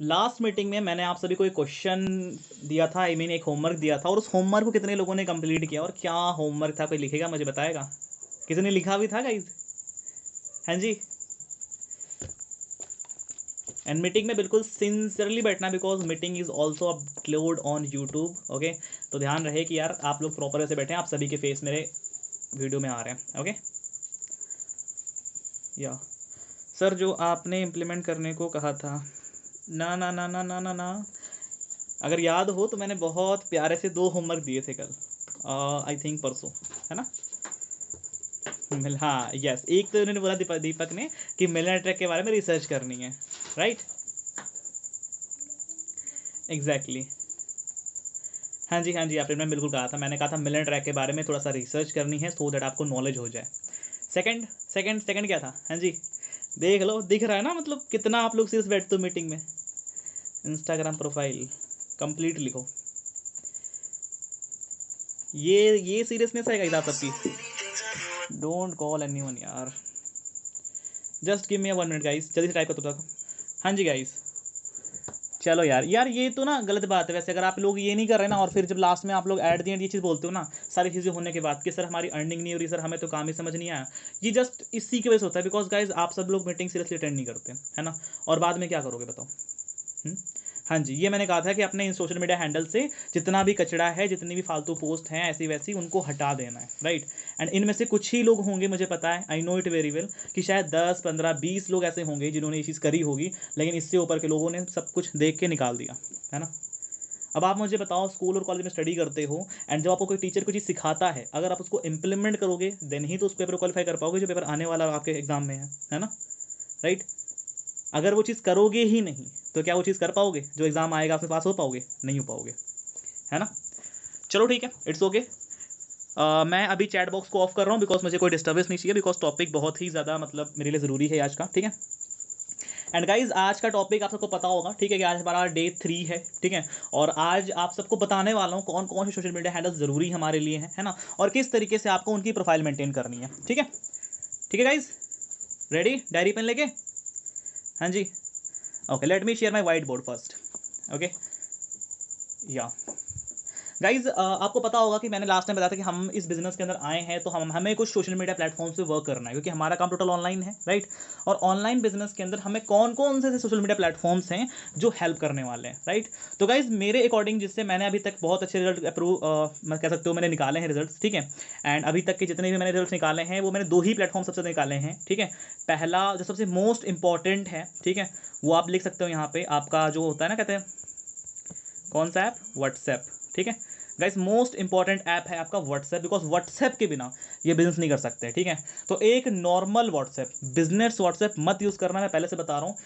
Last meeting में मैंने आप सभी को एक क्वेश्चन दिया था, आई मीन एक होमवर्क दिया था, और उस होमवर्क को कितने लोगों ने कंप्लीट किया और क्या होमवर्क था, कोई लिखेगा मुझे बताएगा? किसी ने लिखा भी था गाइस? हाँ जी। एंड मीटिंग में बिल्कुल सिंसियरली बैठना, because meeting is also upload on YouTube. Okay, तो ध्यान रहे कि यार आप लोग प्रॉपर से बैठे हैं, आप सभी के फेस मेरे वीडियो में आ रहे हैं। ओके या सर, जो आपने इम्प्लीमेंट करने को कहा था, ना ना ना ना ना ना ना, अगर याद हो तो मैंने बहुत प्यारे से 2 होमवर्क दिए थे कल, आई थिंक परसों, है ना? हाँ यस, एक तो उन्होंने बोला दीपक ने कि मिलर ट्रैक के बारे में रिसर्च करनी है, राइट? एग्जैक्टली। हाँ जी हाँ जी, आपने बिल्कुल कहा था, मैंने कहा था मिलर ट्रैक के बारे में थोड़ा सा रिसर्च करनी है, सो दैट आपको नॉलेज हो जाए। सेकंड सेकंड सेकंड क्या था? हाँ जी, देख लो, दिख रहा है ना, मतलब कितना आप लोग सीरियस बैठते हो मीटिंग में। इंस्टाग्राम प्रोफाइल कंप्लीट लिखो। ये सीरियसनेस है गाइस आप सबकी? डोंट कॉल एनीवन यार, just give me 1 minute guys, जल्दी से टाइप कर दो तक। हाँ जी गाइस, चलो यार यार ये तो ना गलत बात है वैसे, अगर आप लोग ये नहीं कर रहे ना, और फिर जब लास्ट में आप लोग ऐड दी एंड ये चीज़ बोलते हो ना, सारी चीज़ें होने के बाद कि सर हमारी अर्निंग नहीं हो रही, सर हमें तो काम ही समझ नहीं आया, ये जस्ट इसी की वजह से होता है, बिकॉज गाइज आप सब लोग मीटिंग सीरियसली अटेंड नहीं करते, है ना? और बाद में क्या करोगे बताओ? हम्म? हाँ जी, ये मैंने कहा था कि अपने इन सोशल मीडिया हैंडल से जितना भी कचरा है, जितनी भी फालतू पोस्ट हैं ऐसी वैसी, उनको हटा देना है, राइट? एंड इनमें से कुछ ही लोग होंगे, मुझे पता है, I know it very well, कि शायद 10 15 20 लोग ऐसे होंगे जिन्होंने ये चीज़ करी होगी, लेकिन इससे ऊपर के लोगों ने सब कुछ देख के निकाल दिया, है ना? अब आप मुझे बताओ, स्कूल और कॉलेज में स्टडी करते हो, एंड जब आपको कोई टीचर कोई चीज़ सिखाता है, अगर आप उसको इंप्लीमेंट करोगे देन ही तो उस पेपर को क्वालिफाई कर पाओगे जो पेपर आने वाला आपके एग्जाम में है ना? राइट? अगर वो चीज़ करोगे ही नहीं तो क्या वो चीज़ कर पाओगे? जो एग्ज़ाम आएगा आप पास हो पाओगे? नहीं हो पाओगे, है ना? चलो ठीक है, इट्स ओके। मैं अभी चैट बॉक्स को ऑफ कर रहा हूँ, बिकॉज मुझे कोई डिस्टर्बेंस नहीं चाहिए, बिकॉज टॉपिक बहुत ही ज़्यादा मतलब मेरे लिए ज़रूरी है आज का, ठीक है? एंड गाइज आज का टॉपिक आप सबको पता होगा, ठीक है, कि आज हमारा डे 3 है, ठीक है? और आज आप सबको बताने वाला हूँ कौन कौन से सोशल मीडिया हैंडल ज़रूरी हमारे लिए हैं, है ना? और किस तरीके से आपको उनकी प्रोफाइल मेंटेन करनी है, ठीक है? ठीक है गाइज, रेडी? डायरी पेन लेके? हाँ जी, okay, let me share my whiteboard first. Okay या गाइज, आपको पता होगा कि मैंने लास्ट टाइम बताया था कि हम इस बिजनेस के अंदर आए हैं तो हमें कुछ सोशल मीडिया प्लेटफॉर्म्स पे वर्क करना है, क्योंकि हमारा काम टोटल ऑनलाइन है, राइट? और ऑनलाइन बिजनेस के अंदर हमें कौन कौन से सोशल मीडिया प्लेटफॉर्म्स हैं जो हेल्प करने वाले हैं, राइट? तो गाइज मेरे अकॉर्डिंग, जिससे मैंने अभी तक बहुत अच्छे रिजल्ट अप्रूव, मैं कह सकते हो मैंने निकाले हैं रिजल्ट, ठीक है? एंड अभी तक के जितने भी मैंने रिजल्ट निकाले हैं वो मैंने 2 ही प्लेटफॉर्म सबसे निकाले हैं, ठीक है? पहला जो सबसे मोस्ट इंपॉर्टेंट है, ठीक है, वो आप लिख सकते हो यहाँ पे, आपका जो होता है ना, कहते हैं कौन सा ऐप? व्हाट्सएप, ठीक है? गाइस मोस्ट इंपॉर्टेंट ऐप है आपका व्हाट्सएप, बिकॉज व्हाट्सएप के बिना ये बिजनेस नहीं कर सकते, ठीक है? तो एक नॉर्मल व्हाट्सएप, बिजनेस व्हाट्सएप मत यूज़ करना, मैं पहले से बता रहा हूँ,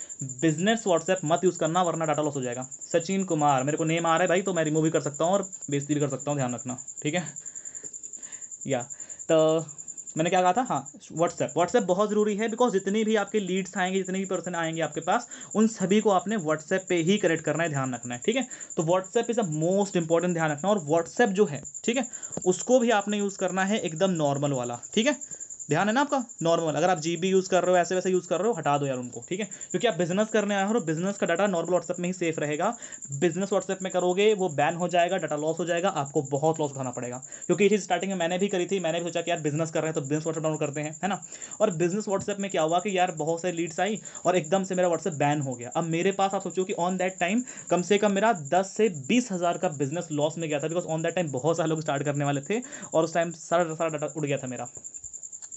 बिजनेस व्हाट्सएप मत यूज़ करना, वरना डाटा लॉस हो जाएगा। सचिन कुमार मेरे को नेम आ रहा है भाई, तो मैं रिमूव भी कर सकता हूँ और बेइज्जती भी कर सकता हूँ, ध्यान रखना, ठीक है? या तो मैंने क्या कहा था? हाँ, व्हाट्सएप बहुत ज़रूरी है, बिकॉज जितनी भी आपके लीड्स आएंगे, जितने भी पर्सन आएंगे आपके पास, उन सभी को आपने व्हाट्सएप पे ही कनेक्ट करना है, ध्यान रखना है, ठीक है? तो WhatsApp is a most important, ध्यान रखना। और व्हाट्सएप जो है, ठीक है, उसको भी आपने यूज़ करना है एकदम नॉर्मल वाला, ठीक है? ध्यान है ना आपका? नॉर्मल, अगर आप जीबी यूज़ कर रहे हो, ऐसे वैसे यूज़ कर रहे हो, हटा दो यार उनको, ठीक है? क्योंकि आप बिजनेस करने आए हो, और बिजनेस का डाटा नॉर्मल व्हाट्सएप में ही सेफ रहेगा। बिजनेस व्हाट्सएप में करोगे वो बैन हो जाएगा, डाटा लॉस हो जाएगा, आपको बहुत लॉस उठाना पड़ेगा। क्योंकि ये चीज़ स्टार्टिंग में मैंने भी करी थी, मैंने भी सोचा कि यार बिजनेस कर रहे हैं तो बिजनेस व्हाट्सएप डाउनलोड करते हैं, है ना? और बिजनेस व्हाट्सएप में क्या हुआ कि यार बहुत सारी लीड्स आई और एकदम से मेरा व्हाट्सएप बैन हो गया। अब मेरे पास, आप सोचो कि ऑन दैट टाइम कम से कम मेरा 10 से 20 हज़ार का बिजनेस लॉस में गया था, बिकॉज ऑन दैट टाइम बहुत सारे लोग स्टार्ट करने वाले थे और उस टाइम सारा सारा डाटा उड़ गया था मेरा,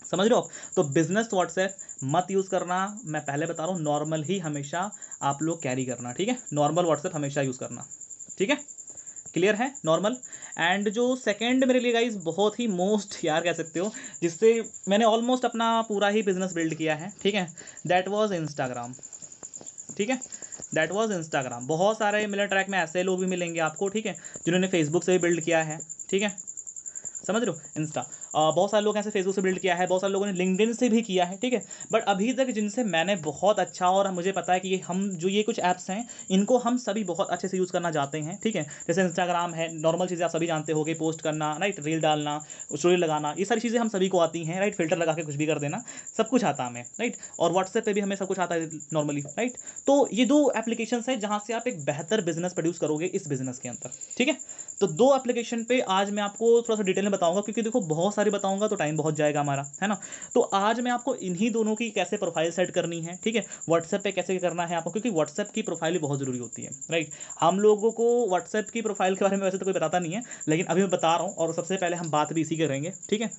समझ रहे हो? तो बिजनेस व्हाट्सएप मत यूज़ करना, मैं पहले बता रहा हूँ, नॉर्मल ही हमेशा आप लोग कैरी करना, ठीक है? नॉर्मल व्हाट्सएप हमेशा यूज़ करना, ठीक है? क्लियर है? नॉर्मल। एंड जो सेकंड मेरे लिए गाइज बहुत ही मोस्ट यार कह सकते हो, जिससे मैंने ऑलमोस्ट अपना पूरा ही बिजनेस बिल्ड किया है, ठीक है, दैट वाज इंस्टाग्राम, ठीक है? That was Instagram. बहुत सारे मिलर ट्रैक में ऐसे लोग भी मिलेंगे आपको, ठीक है, जिन्होंने फेसबुक से भी बिल्ड किया है, ठीक है? समझ रहे हो? इंस्टा। बहुत सारे लोग ऐसे फेसबुक से बिल्ड किया है, बहुत सारे लोगों ने लिंक्डइन से भी किया है, ठीक है। बट अभी तक जिनसे मैंने बहुत अच्छा, और मुझे पता है कि ये कुछ ऐप्स हैं, इनको हम सभी बहुत अच्छे से यूज़ करना चाहते हैं, ठीक है। जैसे इंस्टाग्राम है, नॉर्मल चीज़ें आप सभी जानते होगे, पोस्ट करना, राइट, रील डालना, स्टोरी लगाना, ये सारी चीज़ें हम सभी को आती हैं, राइट, फिल्टर लगा के कुछ भी कर देना, सब कुछ आता हमें, राइट। और व्हाट्सएप पे भी हमें सब कुछ आता है नॉर्मली, राइट। तो ये 2 एप्लीकेशंस हैं जहाँ से आप एक बेहतर बिजनेस प्रोड्यूस करोगे इस बिजनेस के अंदर, ठीक है। तो 2 एप्लीकेशन पे आज मैं आपको थोड़ा सा डिटेल में बताऊंगा, क्योंकि देखो बहुत सारी बताऊंगा तो टाइम बहुत जाएगा हमारा, है ना। तो आज मैं आपको इन्हीं दोनों की कैसे प्रोफाइल सेट करनी है, ठीक है, व्हाट्सएप पे कैसे करना है आपको, क्योंकि व्हाट्सएप की प्रोफाइल बहुत जरूरी होती है, राइट। हम लोगों को व्हाट्सएप की प्रोफाइल के बारे में वैसे तो कोई बताता नहीं है, लेकिन अभी मैं बता रहा हूँ, और सबसे पहले हम बात भी इसी करेंगे, ठीक है,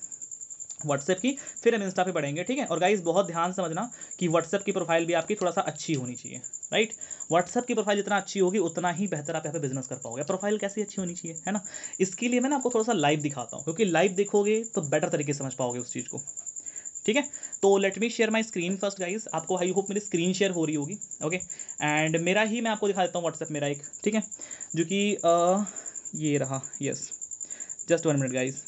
व्हाट्सएप की, फिर हम इंस्टा पे बढ़ेंगे, ठीक है। और गाइस बहुत ध्यान समझना कि व्हाट्सएप की प्रोफाइल भी आपकी थोड़ा सा अच्छी होनी चाहिए, राइट। व्हाट्सएप की प्रोफाइल जितना अच्छी होगी उतना ही बेहतर आप यहाँ पे बिजनेस कर पाओगे। प्रोफाइल कैसी अच्छी होनी चाहिए, है ना, इसके लिए मैं ना आपको थोड़ा सा लाइव दिखाता हूँ, क्योंकि लाइव देखोगे तो बेटर तरीके से समझ पाओगे उस चीज़ को, ठीक है। तो late me share my screen first guys. आपको आई होप मेरी स्क्रीन शेयर हो रही होगी, ओके। एंड मेरा ही मैं आपको दिखा देता हूँ व्हाट्सएप मेरा एक, ठीक है, जो कि ये रहा, यस, जस्ट 1 मिनट गाइस।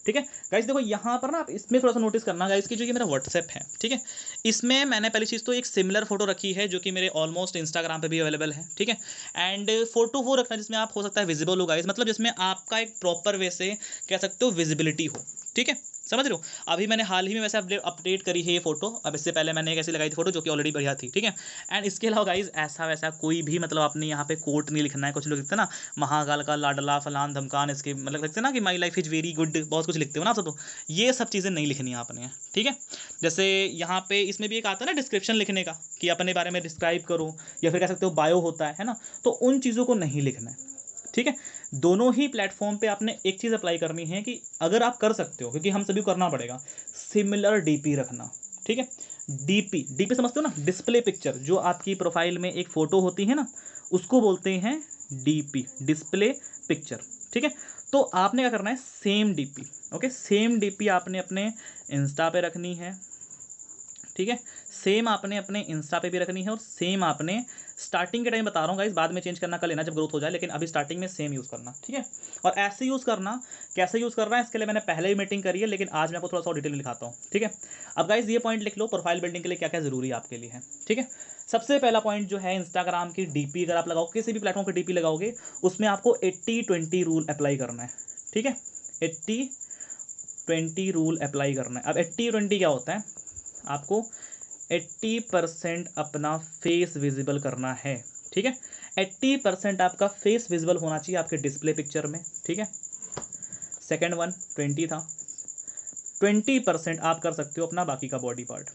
ठीक है गाइस, देखो यहाँ पर ना आप इसमें थोड़ा सा नोटिस करना गाइस कि जो ये मेरा व्हाट्सएप है, ठीक है, इसमें मैंने पहली चीज़ तो एक सिमिलर फोटो रखी है जो कि मेरे ऑलमोस्ट इंस्टाग्राम पे भी अवेलेबल है, ठीक है। एंड फोटो वो रखना जिसमें आप हो सकता है विजिबल हो गाइस, मतलब जिसमें आपका एक प्रॉपर वे से कह सकते हो विजिबिलिटी हो, ठीक है, समझ रहे हो। अभी मैंने हाल ही में वैसे अपडेट करी है ये फोटो, अब इससे पहले मैंने एक ऐसी लगाई थी फोटो जो कि ऑलरेडी बढ़िया थी, ठीक है। एंड इसके अलावा गाइज ऐसा वैसा कोई भी मतलब आपने यहाँ पे कोट नहीं लिखना है। कुछ लोग लिखते हैं ना, महाकाल का लाडला फलान धमकान, इसके मतलब लिखते हैं ना कि my life is very good, बहुत कुछ लिखते हो ना आप सब, तो ये सब चीज़ें नहीं लिखनी है आपने, ठीक है। जैसे यहाँ पे इसमें भी एक आता है ना डिस्क्रिप्शन लिखने का, कि अपने बारे में डिस्क्राइब करो, या फिर कह सकते हो बायो होता है ना, तो उन चीज़ों को नहीं लिखना है, ठीक है। दोनों ही प्लेटफॉर्म पे आपने एक चीज़ अप्लाई करनी है कि अगर आप कर सकते हो, क्योंकि हम सभी को करना पड़ेगा, सिमिलर डीपी रखना, ठीक है। डीपी, डीपी समझते हो ना, डिस्प्ले पिक्चर, जो आपकी प्रोफाइल में एक फ़ोटो होती है ना, उसको बोलते हैं डीपी, डिस्प्ले पिक्चर, ठीक है। तो आपने क्या करना है, same DP, okay, same DP आपने अपने इंस्टा पे रखनी है, ठीक है, सेम आपने अपने इंस्टा पे भी रखनी है, और सेम आपने स्टार्टिंग के टाइम बता रहा हूँ गाइस, बाद में चेंज करना कर लेना जब ग्रोथ हो जाए, लेकिन अभी स्टार्टिंग में सेम यूज़ करना, ठीक है। और ऐसे यूज़ करना, कैसे यूज़ करना है इसके लिए मैंने पहले ही मीटिंग करी है, लेकिन आज मैं आपको थोड़ा सा डिटेल में दिखाता हूँ, ठीक है। अब गाइस ये पॉइंट लिख लो, प्रोफाइल बिल्डिंग के लिए क्या क्या जरूरी है आपके लिए है, ठीक है। सबसे पहला पॉइंट जो है, इंस्टाग्राम की डीपी अगर आप लगाओ, किसी भी प्लेटफॉर्म की डीपी लगाओगे, उसमें आपको 80-20 रूल अप्लाई करना है, ठीक है। 80-20 रूल अप्लाई करना है। अब 80-20 क्या होता है, आपको 80% अपना फेस विजिबल करना है, ठीक है। 80% आपका फेस विजिबल होना चाहिए आपके डिस्प्ले पिक्चर में, ठीक है। सेकेंड वन 20 था, 20% आप कर सकते हो अपना बाकी का बॉडी पार्ट,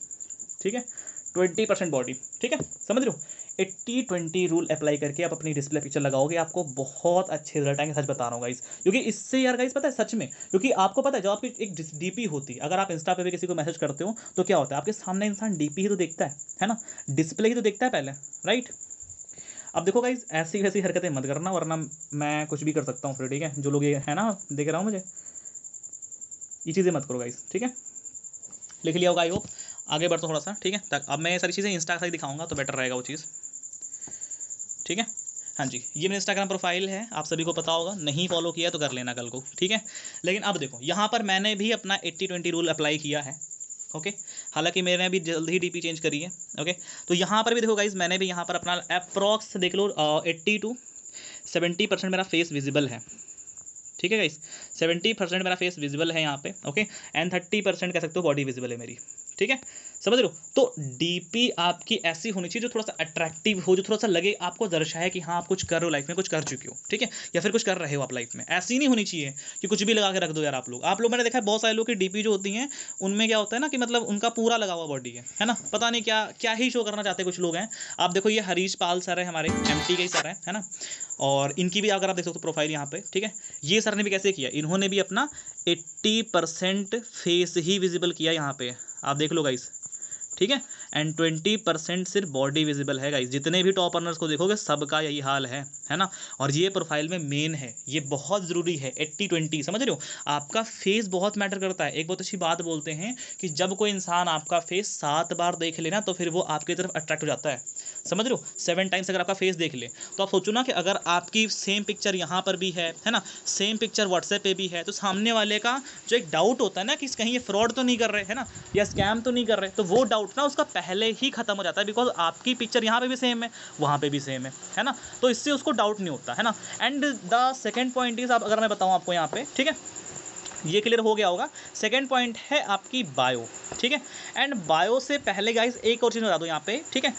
ठीक है, 20% बॉडी, ठीक है, समझ रहे हो। 80-20 रूल अप्लाई करके आप अपनी डिस्प्ले पिक्चर लगाओगे, आपको बहुत अच्छे रिजल्ट आएंगे, सच बता रहा हूँ गाइस। क्योंकि इससे यार गाइस पता है सच में, क्योंकि आपको पता है जब आपकी एक डीपी होती है, अगर आप इंस्टा पे भी किसी को मैसेज करते हो तो क्या होता है, आपके सामने इंसान डीपी ही तो देखता है ना, डिस्प्ले ही तो देखता है पहले, राइट। अब देखो गाइस, ऐसी वैसी हरकतें मत करना, वरना मैं कुछ भी कर सकता हूँ फिर, ठीक है। जो लोग ये है ना देख रहा हूँ मुझे, ये चीज़ें मत करो गाइस, ठीक है। लिख लिया होगा आई होप। आगे बढ़ता थोड़ा सा, ठीक है, तक अब मैं ये सारी चीज़ें इंस्टा से दिखाऊंगा तो बेटर रहेगा वो चीज़, ठीक है। हाँ जी, ये मेरा इंस्टाग्राम प्रोफाइल है, आप सभी को पता होगा, नहीं फॉलो किया तो कर लेना कल को, ठीक है। लेकिन अब देखो यहाँ पर मैंने भी अपना 80-20 रूल अप्लाई किया है, ओके। हालांकि मैंने अभी जल्द ही डीपी चेंज करी है, ओके। तो यहाँ पर भी देखो गाइज, मैंने भी यहाँ पर अपना अप्रॉक्स देख लो 80-70% मेरा फेस विजिबल है, ठीक है गाइस। 70% मेरा फेस विजिबल है यहाँ पे, ओके। एंड 30% कह सकते हो बॉडी विजिबल है मेरी, ठीक है, समझ रहे हो। तो डीपी आपकी ऐसी होनी चाहिए जो थोड़ा सा अट्रैक्टिव हो, जो थोड़ा सा लगे आपको, दर्शाए कि हाँ आप कुछ कर रहे हो लाइफ में, कुछ कर चुके हो, ठीक है, या फिर कुछ कर रहे हो आप लाइफ में। ऐसी नहीं होनी चाहिए कि कुछ भी लगा के रख दो यार आप लोग मैंने देखा है बहुत सारे लोग की डीपी जो होती हैं उनमें क्या होता है ना कि मतलब उनका पूरा लगा हुआ बॉडी है ना, पता नहीं क्या क्या ही शो करना चाहते हैं कुछ लोग हैं। आप देखो ये हरीश पाल सर है, हमारे एमटी के ही सर है ना, और इनकी भी अगर आप देख सकते हो प्रोफाइल यहाँ पे, ठीक है। ये सर ने भी कैसे किया, इन्होंने भी अपना 80% फेस ही विजिबल किया यहाँ पे, आप देख लो गाइस, ठीक है। एंड 20% सिर्फ बॉडी विजिबल है गाइस। जितने भी टॉप अर्नर्स को देखोगे सबका यही हाल है ना। और ये प्रोफाइल में मेन है, ये बहुत ज़रूरी है 80-20, समझ रहे हो। आपका फेस बहुत मैटर करता है। एक बहुत अच्छी बात बोलते हैं कि जब कोई इंसान आपका फेस 7 बार देख लेना तो फिर वो आपकी तरफ अट्रैक्ट हो जाता है, समझ रहे हो। 7 टाइम्स अगर आपका फेस देख ले तो आप सोचो ना कि अगर आपकी सेम पिक्चर यहाँ पर भी है ना, सेम पिक्चर व्हाट्सएप पे भी है, तो सामने वाले का जो एक डाउट होता है ना कि कहीं ये फ्रॉड तो नहीं कर रहे है ना, या स्कैम तो नहीं कर रहे, तो वो डाउट ना उसका पहले ही खत्म हो जाता है, बिकॉज आपकी पिक्चर यहाँ पे भी सेम है, वहाँ पे भी सेम है ना, तो इससे उसको डाउट नहीं होता है ना। And the second point is, अगर मैं बताऊँ आपको यहाँ पे, ठीक है, ये क्लियर हो गया होगा। सेकेंड पॉइंट है आपकी बायो, ठीक है। एंड बायो से पहले गाइस एक और चीज़ बता दूँ यहाँ पे, ठीक है,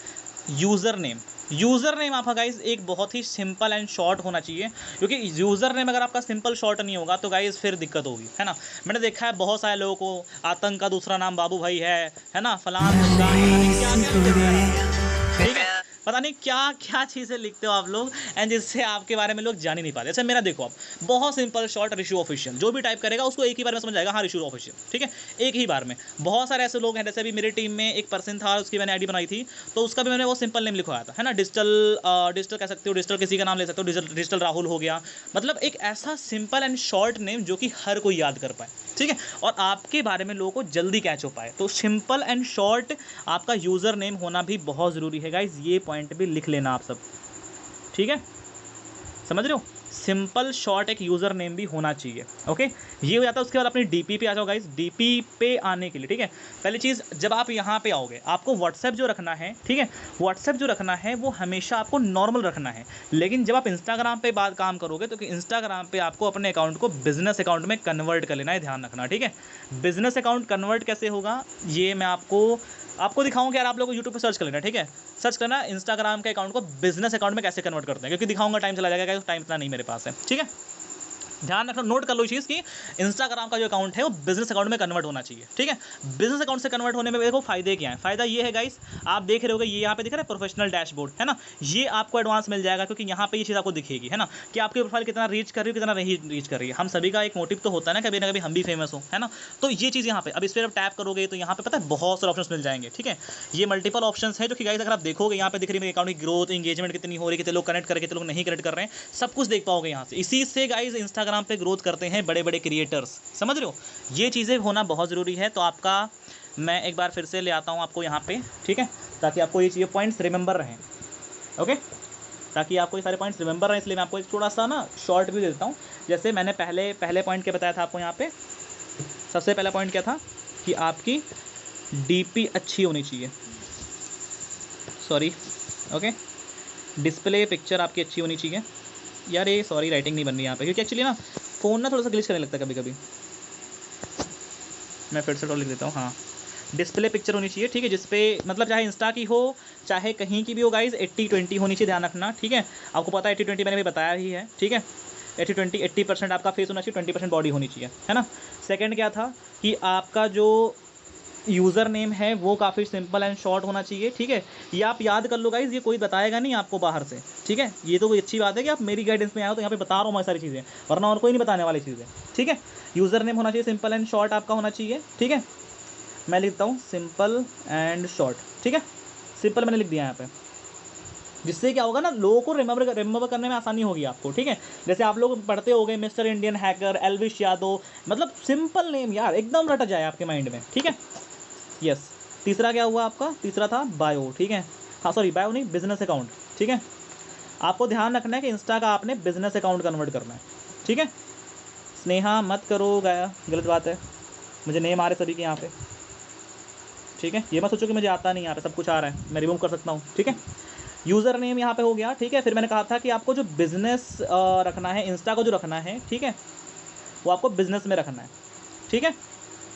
यूज़र नेम। यूज़र नेम आपका गाइस एक बहुत ही सिंपल एंड शॉर्ट होना चाहिए, क्योंकि यूज़र नेम अगर आपका सिंपल शॉर्ट नहीं होगा तो गाइस फिर दिक्कत होगी, है ना। मैंने देखा है बहुत सारे लोगों को आतंक का दूसरा नाम बाबू भाई है ना, फलान ठीक है, पता नहीं क्या क्या चीज़ें लिखते हो आप लोग, एंड जिससे आपके बारे में लोग जान ही नहीं पाते। जैसे मेरा देखो आप, बहुत सिंपल शॉर्ट ऋषु ऑफिशियल, जो भी टाइप करेगा उसको एक ही बार में समझ जाएगा, हाँ ऋषु ऑफिशियल, ठीक है, एक ही बार में। बहुत सारे ऐसे लोग हैं, जैसे अभी मेरी टीम में एक पर्सन था, उसकी मैंने आईडी बनाई थी, तो उसका भी मैंने वो सिंपल नेम लिखवाया था, है ना, डिजिटल कह सकते हो, डिजिटल किसी का नाम ले सकते हो, डिजिटल राहुल हो गया, मतलब एक ऐसा सिंपल एंड शॉर्ट नेम जो कि हर कोई याद कर पाए, ठीक है, और आपके बारे में लोगों को जल्दी कैच हो पाए। तो सिंपल एंड शॉर्ट आपका यूज़र नेम होना भी बहुत ज़रूरी है गाइज, ये पॉइंट भी लिख लेना आप सब, ठीक है, समझ रहे हो। सिंपल शॉर्ट एक यूज़र नेम भी होना चाहिए, ओके। ये हो जाता है। उसके बाद अपनी डीपी पे आ जाओ गाइस। डीपी पे आने के लिए, ठीक है, पहली चीज़, जब आप यहाँ पे आओगे आपको व्हाट्सएप जो रखना है, ठीक है, व्हाट्सएप जो रखना है वो हमेशा आपको नॉर्मल रखना है। लेकिन जब आप इंस्टाग्राम पे बात काम करोगे तो इंस्टाग्राम पे आपको अपने अकाउंट को बिजनेस अकाउंट में कन्वर्ट कर लेना है, ध्यान रखना, ठीक है। बिजनेस अकाउंट कन्वर्ट कैसे होगा ये मैं आपको दिखाऊंगा यार, आप लोग यूट्यूब पे सर्च कर लेना, ठीक है, सर्च करना इंस्टाग्राम के अकाउंट को बिजनेस अकाउंट में कैसे कन्वर्ट करते हैं, क्योंकि दिखाऊंगा टाइम चला जाएगा, टाइम इतना नहीं मेरे पास है, ठीक है। ध्यान रखना, नोट कर लो चीज़ कि इंस्टाग्राम का जो अकाउंट है वो बिजनेस अकाउंट में कन्वर्ट होना चाहिए, ठीक है। बिजनेस अकाउंट से कन्वर्ट होने में देखो फायदे क्या है। फायदा ये है गाइस, आप देख रहे होगे ये यहाँ पे दिख रहा है प्रोफेशनल डैशबोर्ड, है ना, ये आपको एडवांस मिल जाएगा, क्योंकि यहाँ पे ये चीज़ आपको दिखेगी, है ना, कि आपकी प्रोफाइल कितना रीच कर रही है, कितना नहीं रीच कर रही है। हम सभी का एक मोटिव तो होता है ना कभी हम भी फेमस हो, है ना, तो ये चीज़ यहाँ पे अब इस पर टैप करोगे तो यहाँ पे पता है बहुत सारे ऑप्शन मिल जाएंगे, ठीक है। ये मल्टीपल ऑप्शन है जो कि गाइस अगर आप देखोगे यहाँ पे दिख रही है मेरे अकाउंट की ग्रोथ, एंगेजमेंट कितनी हो रही है, कितने लोग कनेक्ट कर रहे हैं, कितने लोग नहीं कनेक्ट कर रहे हैं, सब कुछ देख पाओगे यहाँ से। इसी से गाइस इंस्टाग्राम पे ग्रोथ करते हैं बड़े बड़े क्रिएटर्स, समझ रहे हो। ये चीज़ें होना बहुत ज़रूरी है। तो आपका मैं एक बार फिर से ले आता हूँ आपको यहाँ पे, ठीक है, ताकि आपको ये चीज़ें पॉइंट्स रिमेंबर रहें, ओके, ताकि आपको ये सारे पॉइंट्स रिमेंबर रहें। इसलिए मैं आपको एक थोड़ा सा ना शॉर्ट भी देता हूँ। जैसे मैंने पहले पॉइंट क्या बताया था आपको यहाँ पे, सबसे पहला पॉइंट क्या था कि आपकी डीपी अच्छी होनी चाहिए, सॉरी, ओके, डिस्प्ले पिक्चर आपकी अच्छी होनी चाहिए। यार ये सॉरी राइटिंग नहीं बन रही यहाँ पे, क्योंकि एक्चुअली ना फ़ोन ना थोड़ा सा ग्लिच करने लगता है कभी कभी। मैं फिर से लिख देता हूँ, हाँ, डिस्प्ले पिक्चर होनी चाहिए, ठीक है, जिसपे मतलब चाहे इंस्टा की हो चाहे कहीं की भी हो गाइज, 80-20 होनी चाहिए, ध्यान रखना, ठीक है। आपको पता है 80-20 मैंने भी बताया ही है, ठीक है, 80-20, 80% आपका फेस होना चाहिए, 20% बॉडी होनी चाहिए, है ना। सेकंड क्या था कि आपका जो यूज़र नेम है वो काफ़ी सिंपल एंड शॉर्ट होना चाहिए, ठीक है। ये आप याद कर लो गाइज, ये कोई बताएगा नहीं आपको बाहर से, ठीक है। ये तो कोई अच्छी बात है कि आप मेरी गाइडेंस में आए हो, तो यहाँ पे बता रहा हूँ मैं सारी चीज़ें, वरना और कोई नहीं बताने वाली चीज़ें, ठीक है। यूज़र नेम होना चाहिए सिंपल एंड शॉर्ट आपका होना चाहिए, ठीक है। मैं लिखता हूँ सिंपल एंड शॉर्ट, ठीक है, सिंपल मैंने लिख दिया यहाँ पे, जिससे क्या होगा ना लोगों को रिमेंबर करने में आसानी होगी आपको, ठीक है। जैसे आप लोग पढ़ते हो गए mister Indian hacker, Elvish Yadav, मतलब सिंपल नेम यार एकदम रट जाए आपके माइंड में, ठीक है। यस, तीसरा क्या हुआ आपका, तीसरा था बायो, ठीक है, हाँ सॉरी बायो नहीं, बिजनेस अकाउंट, ठीक है। आपको ध्यान रखना है कि इंस्टा का आपने बिजनेस अकाउंट कन्वर्ट करना है, ठीक है। स्नेहा मत करो गाया, गलत बात है, मुझे नेम आ रहे सभी के यहाँ पे, ठीक है। ये मत सोचो कि मुझे आता नहीं, यहाँ पे सब कुछ आ रहा है, मैं रिमूव कर सकता हूँ, ठीक है। यूज़र नेम यहाँ पे हो गया, ठीक है। फिर मैंने कहा था कि आपको जो बिज़नेस रखना है, इंस्टा को जो रखना है, ठीक है, वो आपको बिज़नेस में रखना है, ठीक है,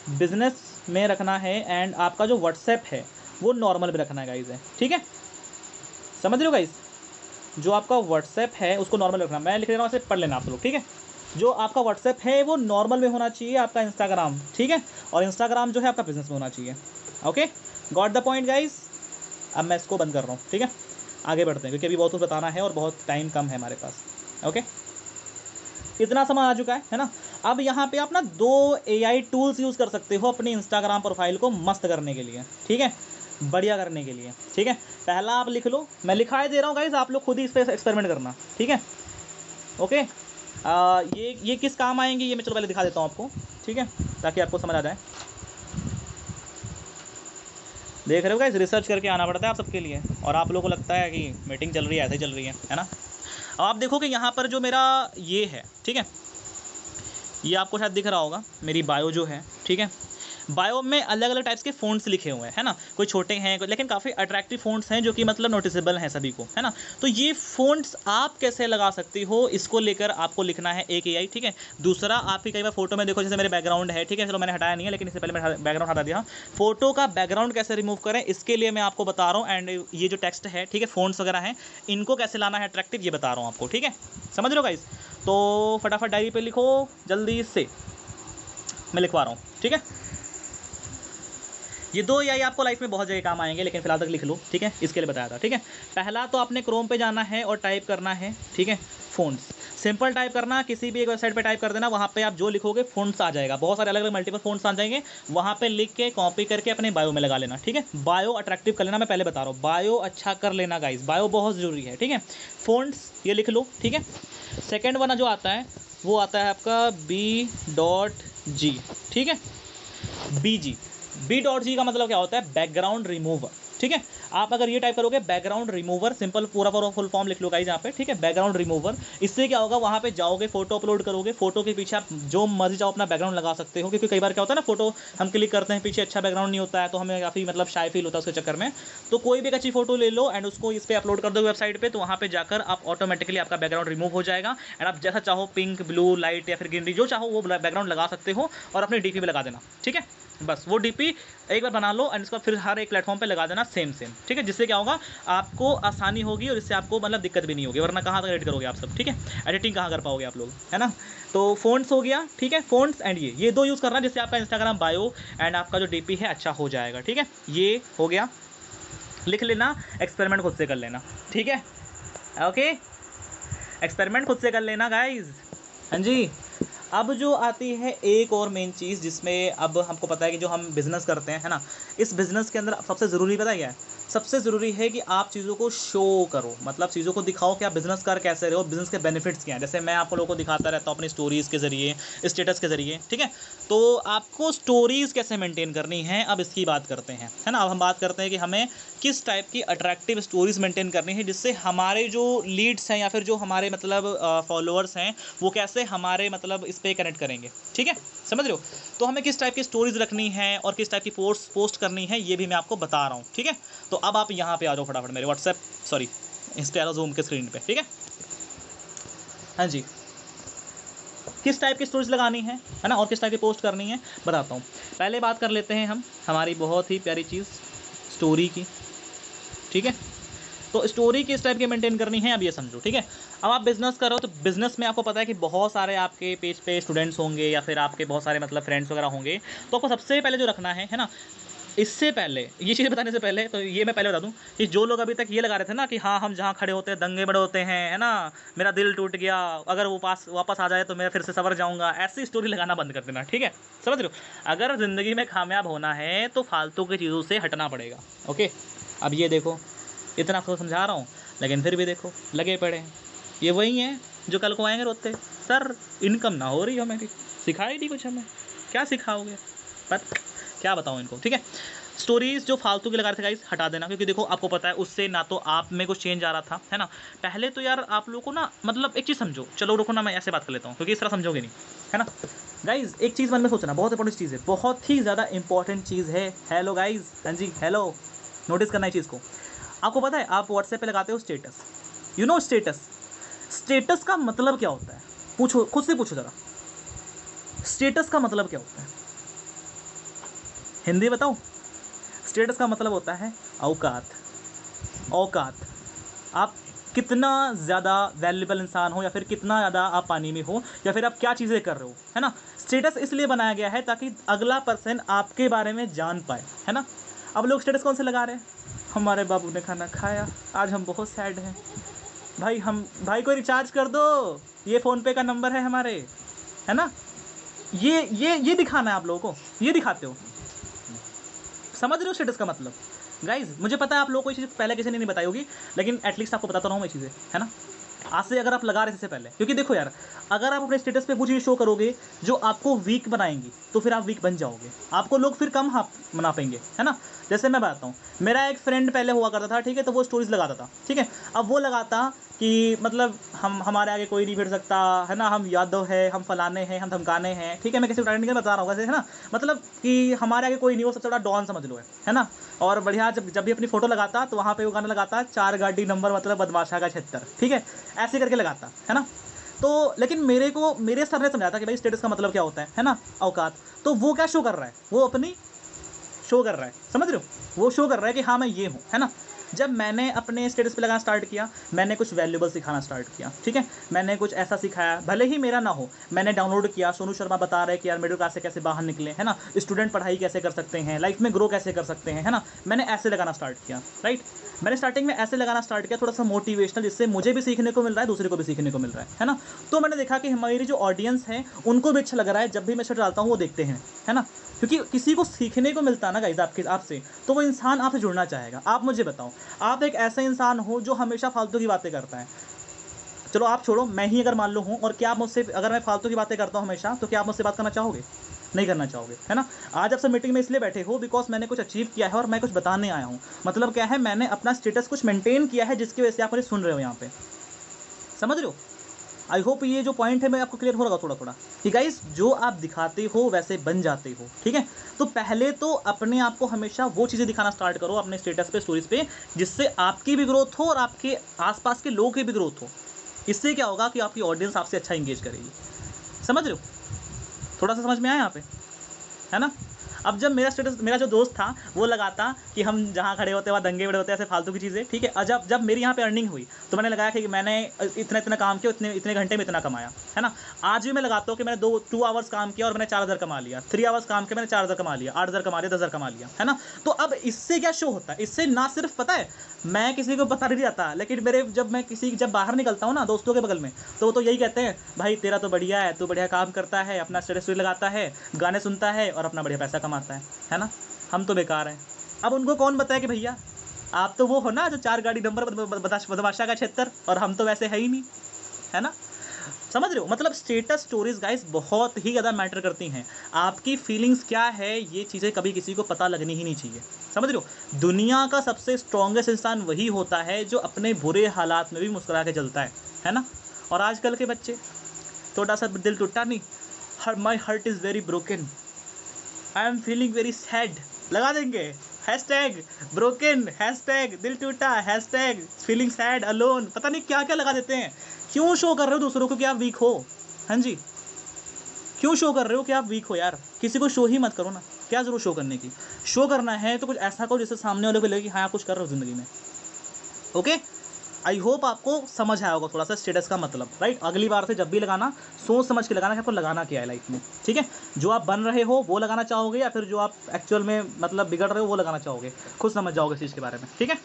बिज़नेस में रखना है। एंड आपका जो व्हाट्सएप है वो नॉर्मल में रखना है गाइज, है, ठीक है, समझ रहे हो गाइज। जो आपका व्हाट्सएप है उसको नॉर्मल रखना, मैं लिख रहा हूँ, ऐसे पढ़ लेना आप लोग, ठीक है। जो आपका व्हाट्सएप है वो नॉर्मल में होना चाहिए, आपका इंस्टाग्राम, ठीक है, और इंस्टाग्राम जो है आपका बिजनेस में होना चाहिए, okay, got the point guys. अब मैं इसको बंद कर रहा हूँ, ठीक है, आगे बढ़ते हैं, क्योंकि अभी बहुत कुछ बताना है और बहुत टाइम कम है हमारे पास, ओके। इतना समय आ चुका है ना। अब यहाँ पे आप ना 2 AI टूल्स यूज़ कर सकते हो अपनी इंस्टाग्राम प्रोफाइल को मस्त करने के लिए, ठीक है। बढ़िया करने के लिए, ठीक है। पहला आप लिख लो, मैं लिखाई दे रहा हूँ गाइस, आप लोग खुद ही इस पर एक्सपेरिमेंट करना, ठीक है। ओके, ये किस काम आएंगे ये मैं चलो पहले दिखा देता हूँ आपको, ठीक है, ताकि आपको समझ आ जाए। देख रहे हो गाइस, रिसर्च करके आना पड़ता है आप सबके लिए, और आप लोगों को लगता है कि मीटिंग चल रही है, ऐसे ही चल रही है ना। अब आप देखो कि यहाँ पर जो मेरा ये है, ठीक है, ये आपको शायद दिख रहा होगा, मेरी बायो जो है, ठीक है। बायो में अलग अलग टाइप्स के फ़ॉन्ट्स लिखे हुए हैं, है ना, कोई छोटे हैं लेकिन काफ़ी अट्रैक्टिव फ़ॉन्ट्स हैं जो कि मतलब नोटिसेबल हैं सभी को, है ना। तो ये फ़ॉन्ट्स आप कैसे लगा सकती हो, इसको लेकर आपको लिखना है एक AI, ठीक है। दूसरा, आपकी कई बार फोटो में देखो, जैसे मेरे बैकग्राउंड है, ठीक है, चलो मैंने हटाया नहीं है, लेकिन इससे पहले मैंने बैकग्राउंड हटा दिया। फोटो का बैकग्राउंड कैसे रिमूव करें, इसके लिए मैं आपको बता रहा हूँ, एंड ये जो टेक्स्ट है, ठीक है, फ़ॉन्ट्स वगैरह हैं, इनको कैसे लाना है अट्रैक्टिव, ये बता रहा हूँ आपको, ठीक है। समझ रहे हो गाइस? तो फटाफट डायरी पे लिखो जल्दी से, मैं लिखवा रहा हूँ, ठीक है। ये 2 AI आपको लाइफ में बहुत जगह काम आएंगे, लेकिन फिलहाल तक लिख लो, ठीक है, इसके लिए बताया था, ठीक है। पहला तो आपने क्रोम पे जाना है और टाइप करना है, ठीक है, फ़ॉन्ट्स। सिंपल टाइप करना, किसी भी एक वेबसाइट पे टाइप कर देना, वहाँ पे आप जो लिखोगे फ़ॉन्ट्स आ जाएगा, बहुत सारे अलग अलग मल्टीपल फ़ॉन्ट्स आ जाएंगे, वहाँ पे लिख के कॉपी करके अपने बायो में लगा लेना, ठीक है। बायो अट्रैक्टिव कर लेना, मैं पहले बता रहा हूँ, बायो अच्छा कर लेना गाइस, बायो बहुत ज़रूरी है, ठीक है। फ़ॉन्ट्स ये लिख लो, ठीक है। सेकेंड वाला जो आता है वो आता है आपका B.G, ठीक है, B.G का मतलब क्या होता है, बैकग्राउंड रिमूवर, ठीक है। आप अगर ये टाइप करोगे बैकग्राउंड रिमूवर, सिंपल पूरा फुल फॉर्म लिख लो गाइस यहाँ पे, ठीक है, बैकग्राउंड रिमूवर। इससे क्या होगा, वहाँ पे जाओगे, फोटो अपलोड करोगे, फोटो के पीछे आप जो मर्जी चाहो अपना बैकग्राउंड लगा सकते हो, क्योंकि कई बार क्या होता है ना, फोटो हम क्लिक करते हैं, पीछे अच्छा बैकग्राउंड नहीं होता है, तो हमें काफ़ी मतलब शाय फील होता है उसके चक्कर में। तो कोई भी एक अच्छी फोटो ले लो एंड उसको इस पर अपलोड कर दो वेबसाइट पर, तो वहाँ पर जाकर आप ऑटोमेटिकली आपका बैकग्राउंड रिमूव हो जाएगा, एंड आप जैसा चाहो पिंक, ब्लू, लाइट या फिर ग्रीनरी जो चाहो वो बैकग्राउंड लगा सकते हो, और अपनी DP पे लगा देना, ठीक है। बस वो DP एक बार बना लो एंड इसको फिर हर एक प्लेटफॉर्म पे लगा देना सेम, ठीक है। जिससे क्या होगा, आपको आसानी होगी और इससे आपको मतलब दिक्कत भी नहीं होगी, वरना कहाँ तक एडिट करोगे आप सब, ठीक है, एडिटिंग कहाँ कर पाओगे आप लोग, है ना। तो फ़ॉन्ट्स हो गया, ठीक है, फ़ॉन्ट्स एंड ये 2 यूज़ करना, जिससे आपका इंस्टाग्राम बायो एंड आपका जो DP है अच्छा हो जाएगा, ठीक है। ये हो गया, लिख लेना, एक्सपेरिमेंट खुद से कर लेना, ठीक है, ओके, एक्सपेरिमेंट खुद से कर लेना गाइज। हाँ जी। अब जो आती है एक और मेन चीज़, जिसमें अब हमको पता है कि जो हम बिज़नेस करते हैं, है ना, इस बिज़नेस के अंदर सबसे ज़रूरी पता है क्या है, सबसे ज़रूरी है कि आप चीज़ों को शो करो, मतलब चीज़ों को दिखाओ कि आप बिज़नेस कर कैसे रहे हो, बिज़नेस के बेनिफिट्स क्या हैं। जैसे मैं आप लोगों को दिखाता रहता हूँ अपनी स्टोरीज़ के ज़रिए, स्टेटस के ज़रिए, ठीक है। तो आपको स्टोरीज़ कैसे मेंटेन करनी है, अब इसकी बात करते हैं, है ना। अब हम बात करते हैं कि हमें किस टाइप की अट्रैक्टिव स्टोरीज़ मेंटेन करनी है, जिससे हमारे जो लीड्स हैं या फिर जो हमारे मतलब फॉलोअर्स हैं, वो कैसे हमारे मतलब इस पर कनेक्ट करेंगे, ठीक है, समझ रहे हो। तो हमें किस टाइप की स्टोरीज़ रखनी है और किस टाइप की पोस्ट करनी है, ये भी मैं आपको बता रहा हूँ, ठीक है। तो अब आप यहाँ पे आ जाओ फटाफट, मेरे व्हाट्सएप सॉरी इस पर आ जाओ, जूम के स्क्रीन पे, ठीक है। हाँ जी, किस टाइप की स्टोरीज लगानी है ना, और किस टाइप की पोस्ट करनी है बताता हूँ। पहले बात कर लेते हैं हम हमारी बहुत ही प्यारी चीज़ स्टोरी की, ठीक है। तो स्टोरी किस टाइप की मेंटेन करनी है अब ये समझो, ठीक है। अब आप बिज़नेस करो तो बिज़नेस में आपको पता है कि बहुत सारे आपके पेज पे स्टूडेंट्स होंगे या फिर आपके बहुत सारे मतलब फ्रेंड्स वगैरह होंगे। तो आपको सबसे पहले जो रखना है ना, इससे पहले ये चीज़ बताने से पहले तो ये मैं पहले बता दूं कि जो लोग अभी तक ये लगा रहे थे ना कि हाँ हम जहाँ खड़े होते हैं दंगे बड़े होते हैं, है ना, मेरा दिल टूट गया, अगर वो वापस आ जाए तो मैं फिर से सवर जाऊँगा, ऐसी स्टोरी लगाना बंद कर देना, ठीक है, समझ रहे हो। अगर ज़िंदगी में कामयाब होना है तो फालतू की चीज़ों से हटना पड़ेगा, ओके। अब ये देखो, इतना आपको समझा रहा हूँ, लेकिन फिर भी देखो लगे पड़े हैं। ये वही हैं जो कल को आएंगे रोते, सर इनकम ना हो रही हो मेरी, सिखाई नहीं कुछ हमें, क्या सिखाओगे, पर क्या बताऊँ इनको, ठीक है। स्टोरीज़ जो फालतू की लगा रहे थे गाइस हटा देना, क्योंकि देखो आपको पता है उससे ना तो आप में कुछ चेंज आ रहा था, है ना। पहले तो यार आप लोगों को ना मतलब एक चीज़ समझो, चलो रुको ना मैं ऐसे बात कर लेता हूँ क्योंकि इस तरह समझोगे नहीं, है ना। गाइज एक चीज़ मन में सोचना, बहुत इंपॉर्टेंट चीज़ है, बहुत ही ज़्यादा इंपॉर्टेंट चीज़ है। हेलो गाइज, हाँ जी हेलो, नोटिस करना है चीज़ को। आपको पता है आप व्हाट्सएप पे लगाते हो स्टेटस, यू नो स्टेटस का मतलब क्या होता है, पूछो खुद से, पूछो ज़रा, स्टेटस का मतलब क्या होता है, हिंदी बताओ। स्टेटस का मतलब होता है औकात, औकात। आप कितना ज़्यादा वैल्यूबल इंसान हो, या फिर कितना ज़्यादा आप पानी में हो, या फिर आप क्या चीज़ें कर रहे हो, है ना। स्टेटस इसलिए बनाया गया है ताकि अगला पर्सन आपके बारे में जान पाए, है ना। अब लोग स्टेटस कौन से लगा रहे हैं, हमारे बाबू ने खाना खाया, आज हम बहुत सैड हैं, भाई को रिचार्ज कर दो, ये फ़ोनपे का नंबर है हमारे, है ना। ये दिखाना है आप लोगों को, ये दिखाते हो, समझ रहे हो स्टेटस का मतलब। गाइज मुझे पता है आप लोगों को ये चीज़ पहले किसी ने नहीं बताई होगी, लेकिन एटलीस्ट आपको बताता रहा हूँ मैं चीज़ें, है ना। आज से अगर आप लगा रहे थे इससे पहले, क्योंकि देखो यार, अगर आप अपने स्टेटस पे वो चीज़ शो करोगे जो आपको वीक बनाएंगी, तो फिर आप वीक बन जाओगे, आपको लोग फिर कम हाँ मना पाएंगे, है ना। जैसे मैं बताता हूँ, मेरा एक फ्रेंड पहले हुआ करता था, ठीक है, तो वो स्टोरीज लगाता था, ठीक है। अब वो लगाता कि मतलब हम हमारे आगे कोई नहीं भिड़ सकता, है ना, हम यादव है, हम फलाने हैं, हम धमकाने हैं, ठीक है, मैं किसी को टाइम बता रहा हूँ वैसे, है ना, मतलब कि हमारे आगे कोई नहीं, वो सबसे बड़ा डॉन समझ लो, है ना। और बढ़िया जब भी अपनी फोटो लगाता तो वहाँ पे वो गाना लगाता, 4 गाड़ी नंबर मतलब बदमाशा का 76, ठीक है, ऐसे करके लगाता, है ना। तो लेकिन मेरे सर ने समझाया था कि भाई स्टेटस का मतलब क्या होता है ना, औकात। तो वो क्या शो कर रहा है, वो अपनी शो कर रहा है, समझ रहे हो, वो शो कर रहा है कि हाँ मैं ये हूँ, है ना। जब मैंने अपने स्टेटस पे लगाना स्टार्ट किया, मैंने कुछ वैल्यूबल सिखाना स्टार्ट किया, ठीक है, मैंने कुछ ऐसा सिखाया, भले ही मेरा ना हो, मैंने डाउनलोड किया, सोनू शर्मा बता रहे कि यार मिडिल क्लास से कैसे बाहर निकले, है ना, स्टूडेंट पढ़ाई कैसे कर सकते हैं, लाइफ में ग्रो कैसे कर सकते हैं, है ना। मैंने ऐसे लगाना स्टार्ट किया, राइट। मैंने स्टार्टिंग में ऐसे लगाना स्टार्ट किया, थोड़ा सा मोटिवेशनल, जिससे मुझे भी सीखने को मिल रहा है, दूसरे को भी सीखने को मिल रहा है ना। तो मैंने देखा कि हमारी जो ऑडियंस है उनको भी अच्छा लग रहा है, जब भी मैं शर्ट डालता हूँ वो देखते हैं, है ना। क्योंकि किसी को सीखने को मिलता है ना गाइस आपसे, तो वो इंसान आपसे जुड़ना चाहेगा। आप मुझे बताओ, आप एक ऐसा इंसान हो जो हमेशा फालतू की बातें करता है, चलो आप छोड़ो, मैं ही अगर मान लो हूँ, और क्या आप मुझसे, अगर मैं फालतू की बातें करता हूँ हमेशा, तो क्या आप मुझसे बात करना चाहोगे? नहीं करना चाहोगे, है ना। आज आप सब मीटिंग में इसलिए बैठे हो बिकॉज मैंने कुछ अचीव किया है और मैं कुछ बताने आया हूँ। मतलब क्या है, मैंने अपना स्टेटस कुछ मेंटेन किया है, जिसकी वजह से आप मुझे सुन रहे हो यहाँ पे, समझ रहे हो। आई होप ये जो पॉइंट है मैं आपको क्लियर हो रहा थोड़ा थोड़ा कि गाइस जो आप दिखाते हो वैसे बन जाते हो, ठीक है। तो पहले तो अपने आप को हमेशा वो चीज़ें दिखाना स्टार्ट करो अपने स्टेटस पे, स्टोरीज पे, जिससे आपकी भी ग्रोथ हो और आपके आसपास के लोगों की भी ग्रोथ हो। इससे क्या होगा कि आपकी ऑडियंस आपसे अच्छा इंगेज करेगी, समझ रहे हो। थोड़ा सा समझ में आया यहाँ पे, है ना। अब जब मेरा जो दोस्त था वो लगाता कि हम जहाँ खड़े होते वहाँ दंगे बड़े होते हैं, ऐसे फालतू की चीज़ें, ठीक है। और जब मेरी यहाँ पे अर्निंग हुई तो मैंने लगाया कि मैंने इतना इतना काम किया, इतने घंटे में इतना कमाया, है ना। आज भी मैं लगाता हूँ कि मैंने 2 आवर्स काम किया और मैंने 4,000 कमा लिया, 3 आवर्स काम किया मैंने 4,000 कमा लिया, 8,000 कमा लिया, 10,000 कमा लिया, है ना। तो अब इससे क्या शो होता है, इससे ना सिर्फ पता है मैं किसी को बता नहीं जाता, लेकिन जब बाहर निकलता हूँ ना दोस्तों के बगल में, तो वो तो यही कहते हैं, भाई तेरा तो बढ़िया है, तू बढ़िया काम करता है, अपना स्टेटस लगाता है, गाने सुनता है और अपना बढ़िया पैसा कमाता है ना। हम तो बेकार हैं। अब उनको कौन बताए कि भैया आप तो वो हो ना जो 4 गाड़ी नंबर बदमाशा का 76, और हम तो वैसे है ही नहीं, है ना। समझ रहे हो, मतलब स्टेटस स्टोरीज गाइस बहुत ही ज़्यादा मैटर करती हैं। आपकी फीलिंग्स क्या है, ये चीज़ें कभी किसी को पता लगनी ही नहीं चाहिए, समझ रहे हो। दुनिया का सबसे स्ट्रॉन्गेस्ट इंसान वही होता है जो अपने बुरे हालात में भी मुस्कुरा के चलता है ना। और आजकल के बच्चे, थोड़ा सा दिल टूटा नहीं, my heart is very broken, I am feeling very sad, लगा देंगे हैशटैग ब्रोकन, हैशटैग दिल टूटा, हैशटैग फीलिंग सैड अलोन, पता नहीं क्या क्या लगा देते हैं। क्यों शो कर रहे हो दूसरों को कि आप वीक हो? हाँ जी, क्यों शो कर रहे हो कि आप वीक हो यार? किसी को शो ही मत करो ना, क्या जरूर शो करने की। शो करना है तो कुछ ऐसा करो जिससे सामने वाले को लगे कि हाँ कुछ कर रहे हो जिंदगी में। ओके, आई होप आपको समझ आया होगा थोड़ा सा स्टेटस का मतलब, राइट। अगली बार से जब भी लगाना सोच समझ के लगाना कि आपको लगाना क्या है लाइफ में, ठीक है। जो आप बन रहे हो वो लगाना चाहोगे, या फिर जो आप एक्चुअल में मतलब बिगड़ रहे हो वो लगाना चाहोगे, खुद समझ जाओगे इस चीज़ के बारे में, ठीक है।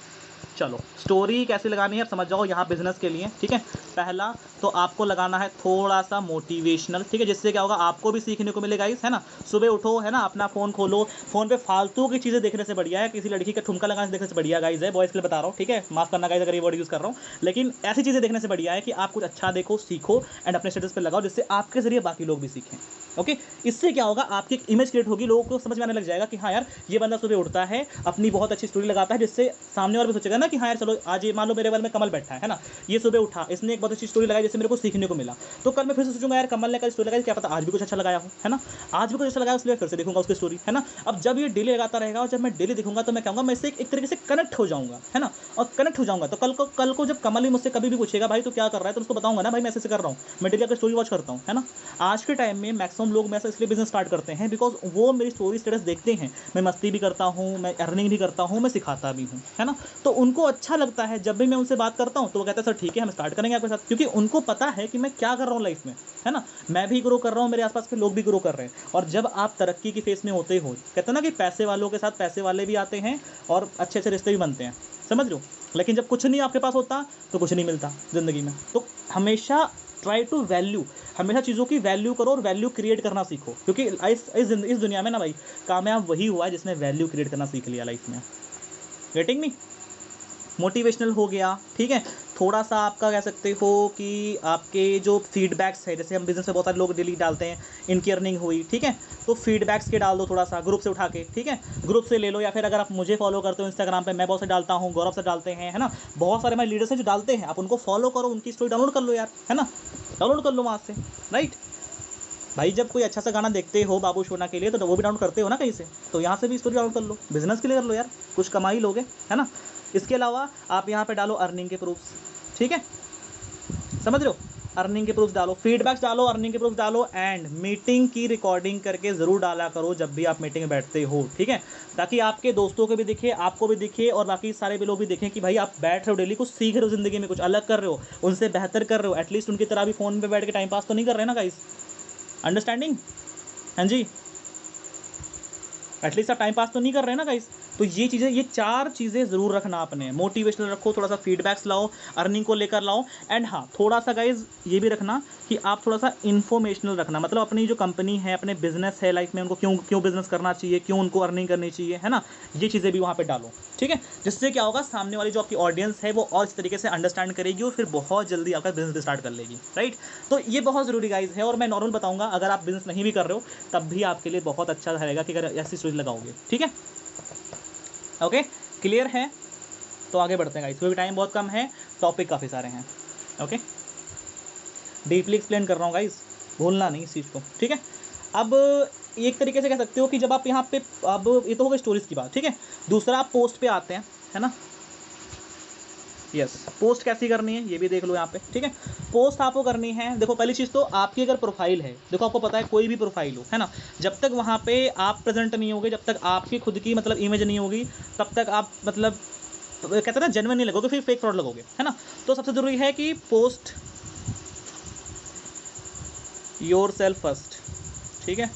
चलो स्टोरी कैसे लगानी है आप समझ जाओ यहाँ बिजनेस के लिए, ठीक है। पहला तो आपको लगाना है थोड़ा सा मोटिवेशनल, ठीक है, जिससे क्या होगा आपको भी सीखने को मिलेगा, है ना। सुबह उठो, है ना, अपना फ़ोन खोलो, फ़ोन पे फालतू की चीज़ें देखने से बढ़िया है किसी लड़की का ठुमका लगाने से देखने से बढ़िया गाइज है, बॉयज़ के लिए बता रहा हूँ, ठीक है, माफ़ करना गाइज अगर ये वर्ड यूज़ कर रहा हूँ, लेकिन ऐसी चीज़ें देखने से बढ़िया है कि आप कुछ अच्छा देखो, सीखो एंड अपने स्टेटस पर लगाओ, जिससे आपके जरिए बाकी लोग भी सीखें। ओके, इससे क्या होगा आपकी एक इमेज क्रिएट होगी, लोगों को समझ में आने लग जाएगा कि हाँ यार ये बंदा सुबह उठता है, अपनी बहुत अच्छी स्टोरी लगाता है, जिससे सामने वाला भी सोचेगा ना कि हाँ यार चलो आज ये मान लो मेरे बारे में कमल बैठा है ना, ये सुबह उठा, इसने एक बहुत अच्छी स्टोरी लगाई जिससे मेरे को सीखने को मिला, तो कल मैं फिर से सोचूंगा यार कमल ने कल स्टोरी लगाई, क्या पता आज भी कुछ अच्छा लगाया हो, है ना। आज भी कुछ अच्छा लगाया इसलिए फिर से देखूंगा उसकी स्टोरी, है ना। अब जब ये डेली लगाता रहेगा और जब मैं डेली देखूंगा तो मैं कहूँगा मैं इससे एक तरीके से कनेक्ट हो जाऊंगा, है ना। और कनेक्ट हो जाऊंगा तो कल को जब कमल ही मुझसे कभी भी पूछेगा भाई तो क्या कर रहा है, तो उसको बताऊंगा ना भाई मैं ऐसे कर रहा हूँ, मैं डेली आकर स्टोरी वॉच करता हूँ, है ना। आज के टाइम में मैक्सिमम लोग मैं इसलिए बिजनेस स्टार्ट करते हैं बिकॉज वो मेरी स्टोरी स्टेटस देखते हैं, मैं मस्ती भी करता हूँ, मैं अर्निंग भी करता हूँ, मैं सिखाता भी हूँ, है ना। तो उनको अच्छा लगता है, जब भी मैं उनसे बात करता हूँ तो वो कहता है सर ठीक है हम स्टार्ट करेंगे आपके साथ, क्योंकि उनको पता है कि मैं क्या कर रहा हूँ लाइफ में, है ना। मैं भी ग्रो कर रहा हूँ, मेरे आसपास के लोग भी ग्रो कर रहे हैं, और जब आप तरक्की की फेस में होते हो, कहते हैं ना कि पैसे वालों के साथ पैसे वाले भी आते हैं और अच्छे अच्छे रिश्ते भी बनते हैं, समझ लो। लेकिन जब कुछ नहीं आपके पास होता तो कुछ नहीं मिलता ज़िंदगी में। तो हमेशा ट्राई टू वैल्यू, हमेशा चीज़ों की वैल्यू करो और वैल्यू क्रिएट करना सीखो, क्योंकि इस दुनिया में ना भाई कामयाब वही हुआ है जिसने वैल्यू क्रिएट करना सीख लिया लाइफ में। Getting me? मोटिवेशनल हो गया, ठीक है। थोड़ा सा आपका कह सकते हो कि आपके जो फीडबैक्स है, जैसे हम बिजनेस में बहुत सारे लोग डेली डालते हैं इनकी अर्निंग हुई, ठीक है, तो फीडबैक्स के डाल दो थोड़ा सा ग्रुप से उठा के, ठीक है, ग्रुप से ले लो। या फिर अगर आप मुझे फॉलो करते हो इंस्टाग्राम पे, मैं बहुत से डालता हूँ, गौरव से डालते हैं, है ना, बहुत सारे हमारे लीडर्स हैं जो डालते हैं, आप उनको फॉलो करो, उनकी स्टोरी डाउनलोड कर लो यार, है ना, डाउनलोड कर लो वहाँ से, राइट भाई। जब कोई अच्छा सा गाना देखते हो बाबू सोना के लिए, तो वो भी डाउनलोड करते हो ना कहीं से, तो यहाँ से भी स्टोरी डाउनलोड कर लो, बिजनेस के लिए कर लो यार, कुछ कमाई लोगे, है ना। इसके अलावा आप यहाँ पे डालो अर्निंग के प्रूफ्स, ठीक है, समझ रहे हो, अर्निंग के प्रूफ डालो, फीडबैक्स डालो, अर्निंग के प्रूफ डालो, एंड मीटिंग की रिकॉर्डिंग करके ज़रूर डाला करो जब भी आप मीटिंग में बैठते हो, ठीक है, ताकि आपके दोस्तों को भी दिखे, आपको भी दिखे, और बाकी सारे भी लोग भी देखें कि भाई आप बैठ रहे हो डेली, कुछ सीख रहे हो ज़िंदगी में, कुछ अलग कर रहे हो, उनसे बेहतर कर रहे हो, एटलीस्ट उनकी तरह भी फ़ोन पर बैठ के टाइम पास तो नहीं कर रहे ना गाइस, अंडरस्टैंडिंग? हाँ जी, एटलीस्ट आप टाइम पास तो नहीं कर रहे हैं ना गाइस। तो ये चीज़ें, ये 4 चीज़ें ज़रूर रखना आपने, मोटिवेशनल रखो, थोड़ा सा फीडबैक्स लाओ, अर्निंग को लेकर लाओ, एंड हाँ थोड़ा सा गाइस ये भी रखना कि आप थोड़ा सा इन्फॉर्मेशनल रखना, मतलब अपनी जो कंपनी है, अपने बिजनेस है लाइफ में, उनको क्यों क्यों बिजनेस करना चाहिए, क्यों उनको अर्निंग करनी चाहिए, है ना, ये चीज़ें भी वहाँ पर डालो, ठीक है। जिससे क्या होगा, सामने वाली जो आपकी ऑडियंस है वो और इस तरीके से अंडरस्टैंड करेगी और फिर बहुत जल्दी आपका बिजनेस स्टार्ट कर लेगी, राइट। तो ये बहुत ज़रूरी गाइस है, और मैं नॉर्मल बताऊँगा, अगर आप बिजनेस नहीं भी कर रहे हो तब भी आपके लिए बहुत अच्छा रहेगा कि अगर ऐसी स्टोरी लगाओगे, ठीक है। ओके, क्लियर है? तो आगे बढ़ते हैं गाइस, क्योंकि टाइम बहुत कम है, टॉपिक काफ़ी सारे हैं। ओके, डीपली एक्सप्लेन कर रहा हूँ गाइस, भूलना नहीं इस चीज़ को, ठीक है। अब एक तरीके से कह सकते हो कि जब आप यहाँ पे, अब ये तो हो गई स्टोरीज की बात, ठीक है। दूसरा आप पोस्ट पे आते हैं, है ना, यस, पोस्ट कैसी करनी है ये भी देख लो यहाँ पे, ठीक है। पोस्ट आपको करनी है, देखो पहली चीज़ तो आपकी अगर प्रोफाइल है, देखो आपको पता है कोई भी प्रोफाइल हो, है ना, जब तक वहाँ पे आप प्रेजेंट नहीं होगे, जब तक आपकी खुद की मतलब इमेज नहीं होगी, तब तक आप मतलब कहते हैं ना जेन्युइन नहीं लगोगे, फिर फेक फ्रॉड लगोगे, है ना। तो सबसे ज़रूरी है कि पोस्ट योर सेल्फ फर्स्ट, ठीक है,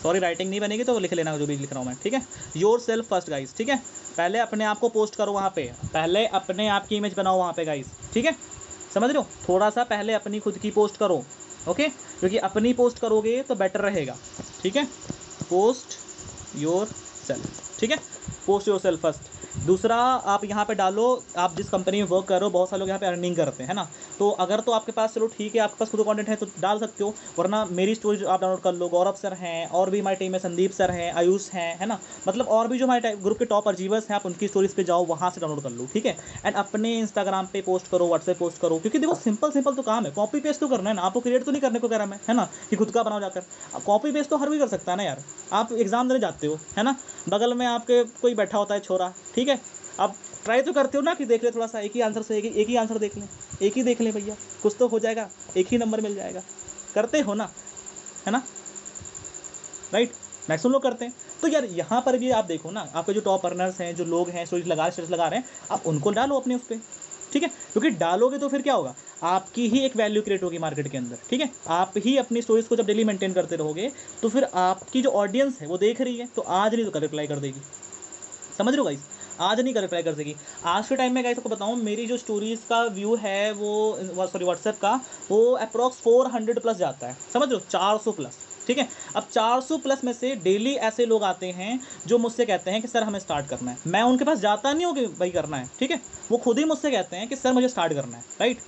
सॉरी राइटिंग नहीं बनेगी तो लिख लेना जो भी लिख रहा हूँ मैं, ठीक है। योर सेल्फ फर्स्ट गाइस, ठीक है, पहले अपने आप को पोस्ट करो वहाँ पे, पहले अपने आप की इमेज बनाओ वहाँ पे गाइस, ठीक है, समझ रहे हो, थोड़ा सा पहले अपनी खुद की पोस्ट करो, ओके, क्योंकि अपनी पोस्ट करोगे तो बेटर रहेगा, ठीक है। पोस्ट योर सेल्फ, ठीक है, पोस्ट योर सेल्फ फर्स्ट। दूसरा आप यहाँ पे डालो, आप जिस कंपनी में वर्क कर रहे हो, बहुत सारे लोग यहाँ पे अर्निंग करते हैं ना, तो अगर तो आपके पास, चलो ठीक है, आपके पास खुद कंटेंट है तो डाल सकते हो, वरना मेरी स्टोरी आप डाउनलोड कर लो, गौरव सर हैं, और भी हमारी टीम में संदीप सर हैं, आयुष हैं, है ना, मतलब और भी जो हमारे ग्रुप के टॉप अचीवर्स हैं, आप उनकी स्टोरीज पे जाओ, वहाँ से डाउनलोड कर लो, ठीक है। एंड अपने इंस्टाग्राम पे पोस्ट करो, व्हाट्सएप पोस्ट करो, क्योंकि देखो सिंपल सिंपल तो काम है, कॉपी पेस्ट तो करना है ना, आपको क्रिएट तो नहीं करने को कह रहा मैं, है ना, कि खुद का बनाओ जाकर, कॉपी पेस्ट तो हर कोई कर सकता है ना यार। आप एग्जाम देने जाते हो, है ना, बगल में आपके कोई बैठा होता है छोरा, ठीक है, आप ट्राई तो करते हो ना कि देख ले थोड़ा सा, एक ही आंसर से एक ही आंसर देख लें, एक ही देख लें भैया, कुछ तो हो जाएगा, एक ही नंबर मिल जाएगा, करते हो ना, है ना, राइट, मैक्सिमम लोग करते हैं। तो यार यहाँ पर भी आप देखो ना, आपके जो टॉप अर्नर्स हैं, जो लोग हैं स्टोरीज लगा रहे हैं, आप उनको डालो अपने उस पर, ठीक है, क्योंकि डालोगे तो फिर क्या होगा, आपकी ही एक वैल्यू क्रिएट होगी मार्केट के अंदर, ठीक है। आप ही अपनी स्टोरीज को जब डेली मेंटेन करते रहोगे, तो फिर आपकी जो ऑडियंस है वो देख रही है, तो आज नहीं तो कल रिप्लाई कर देगी, समझ रहे हो गाइस, आज नहीं कर रिप्लाई कर सकेगी। आज के टाइम में गाइस आपको बताऊं, मेरी जो स्टोरीज का व्यू है वो सॉरी व्हाट्सएप का, वो अप्रॉक्स 400 प्लस जाता है, समझ लो 400 प्लस, ठीक है। अब 400 प्लस में से डेली ऐसे लोग आते हैं जो मुझसे कहते हैं कि सर हमें स्टार्ट करना है, मैं उनके पास जाता नहीं हूँ कि भाई करना है, ठीक है, वो खुद ही मुझसे कहते हैं कि सर मुझे स्टार्ट करना है, राइट।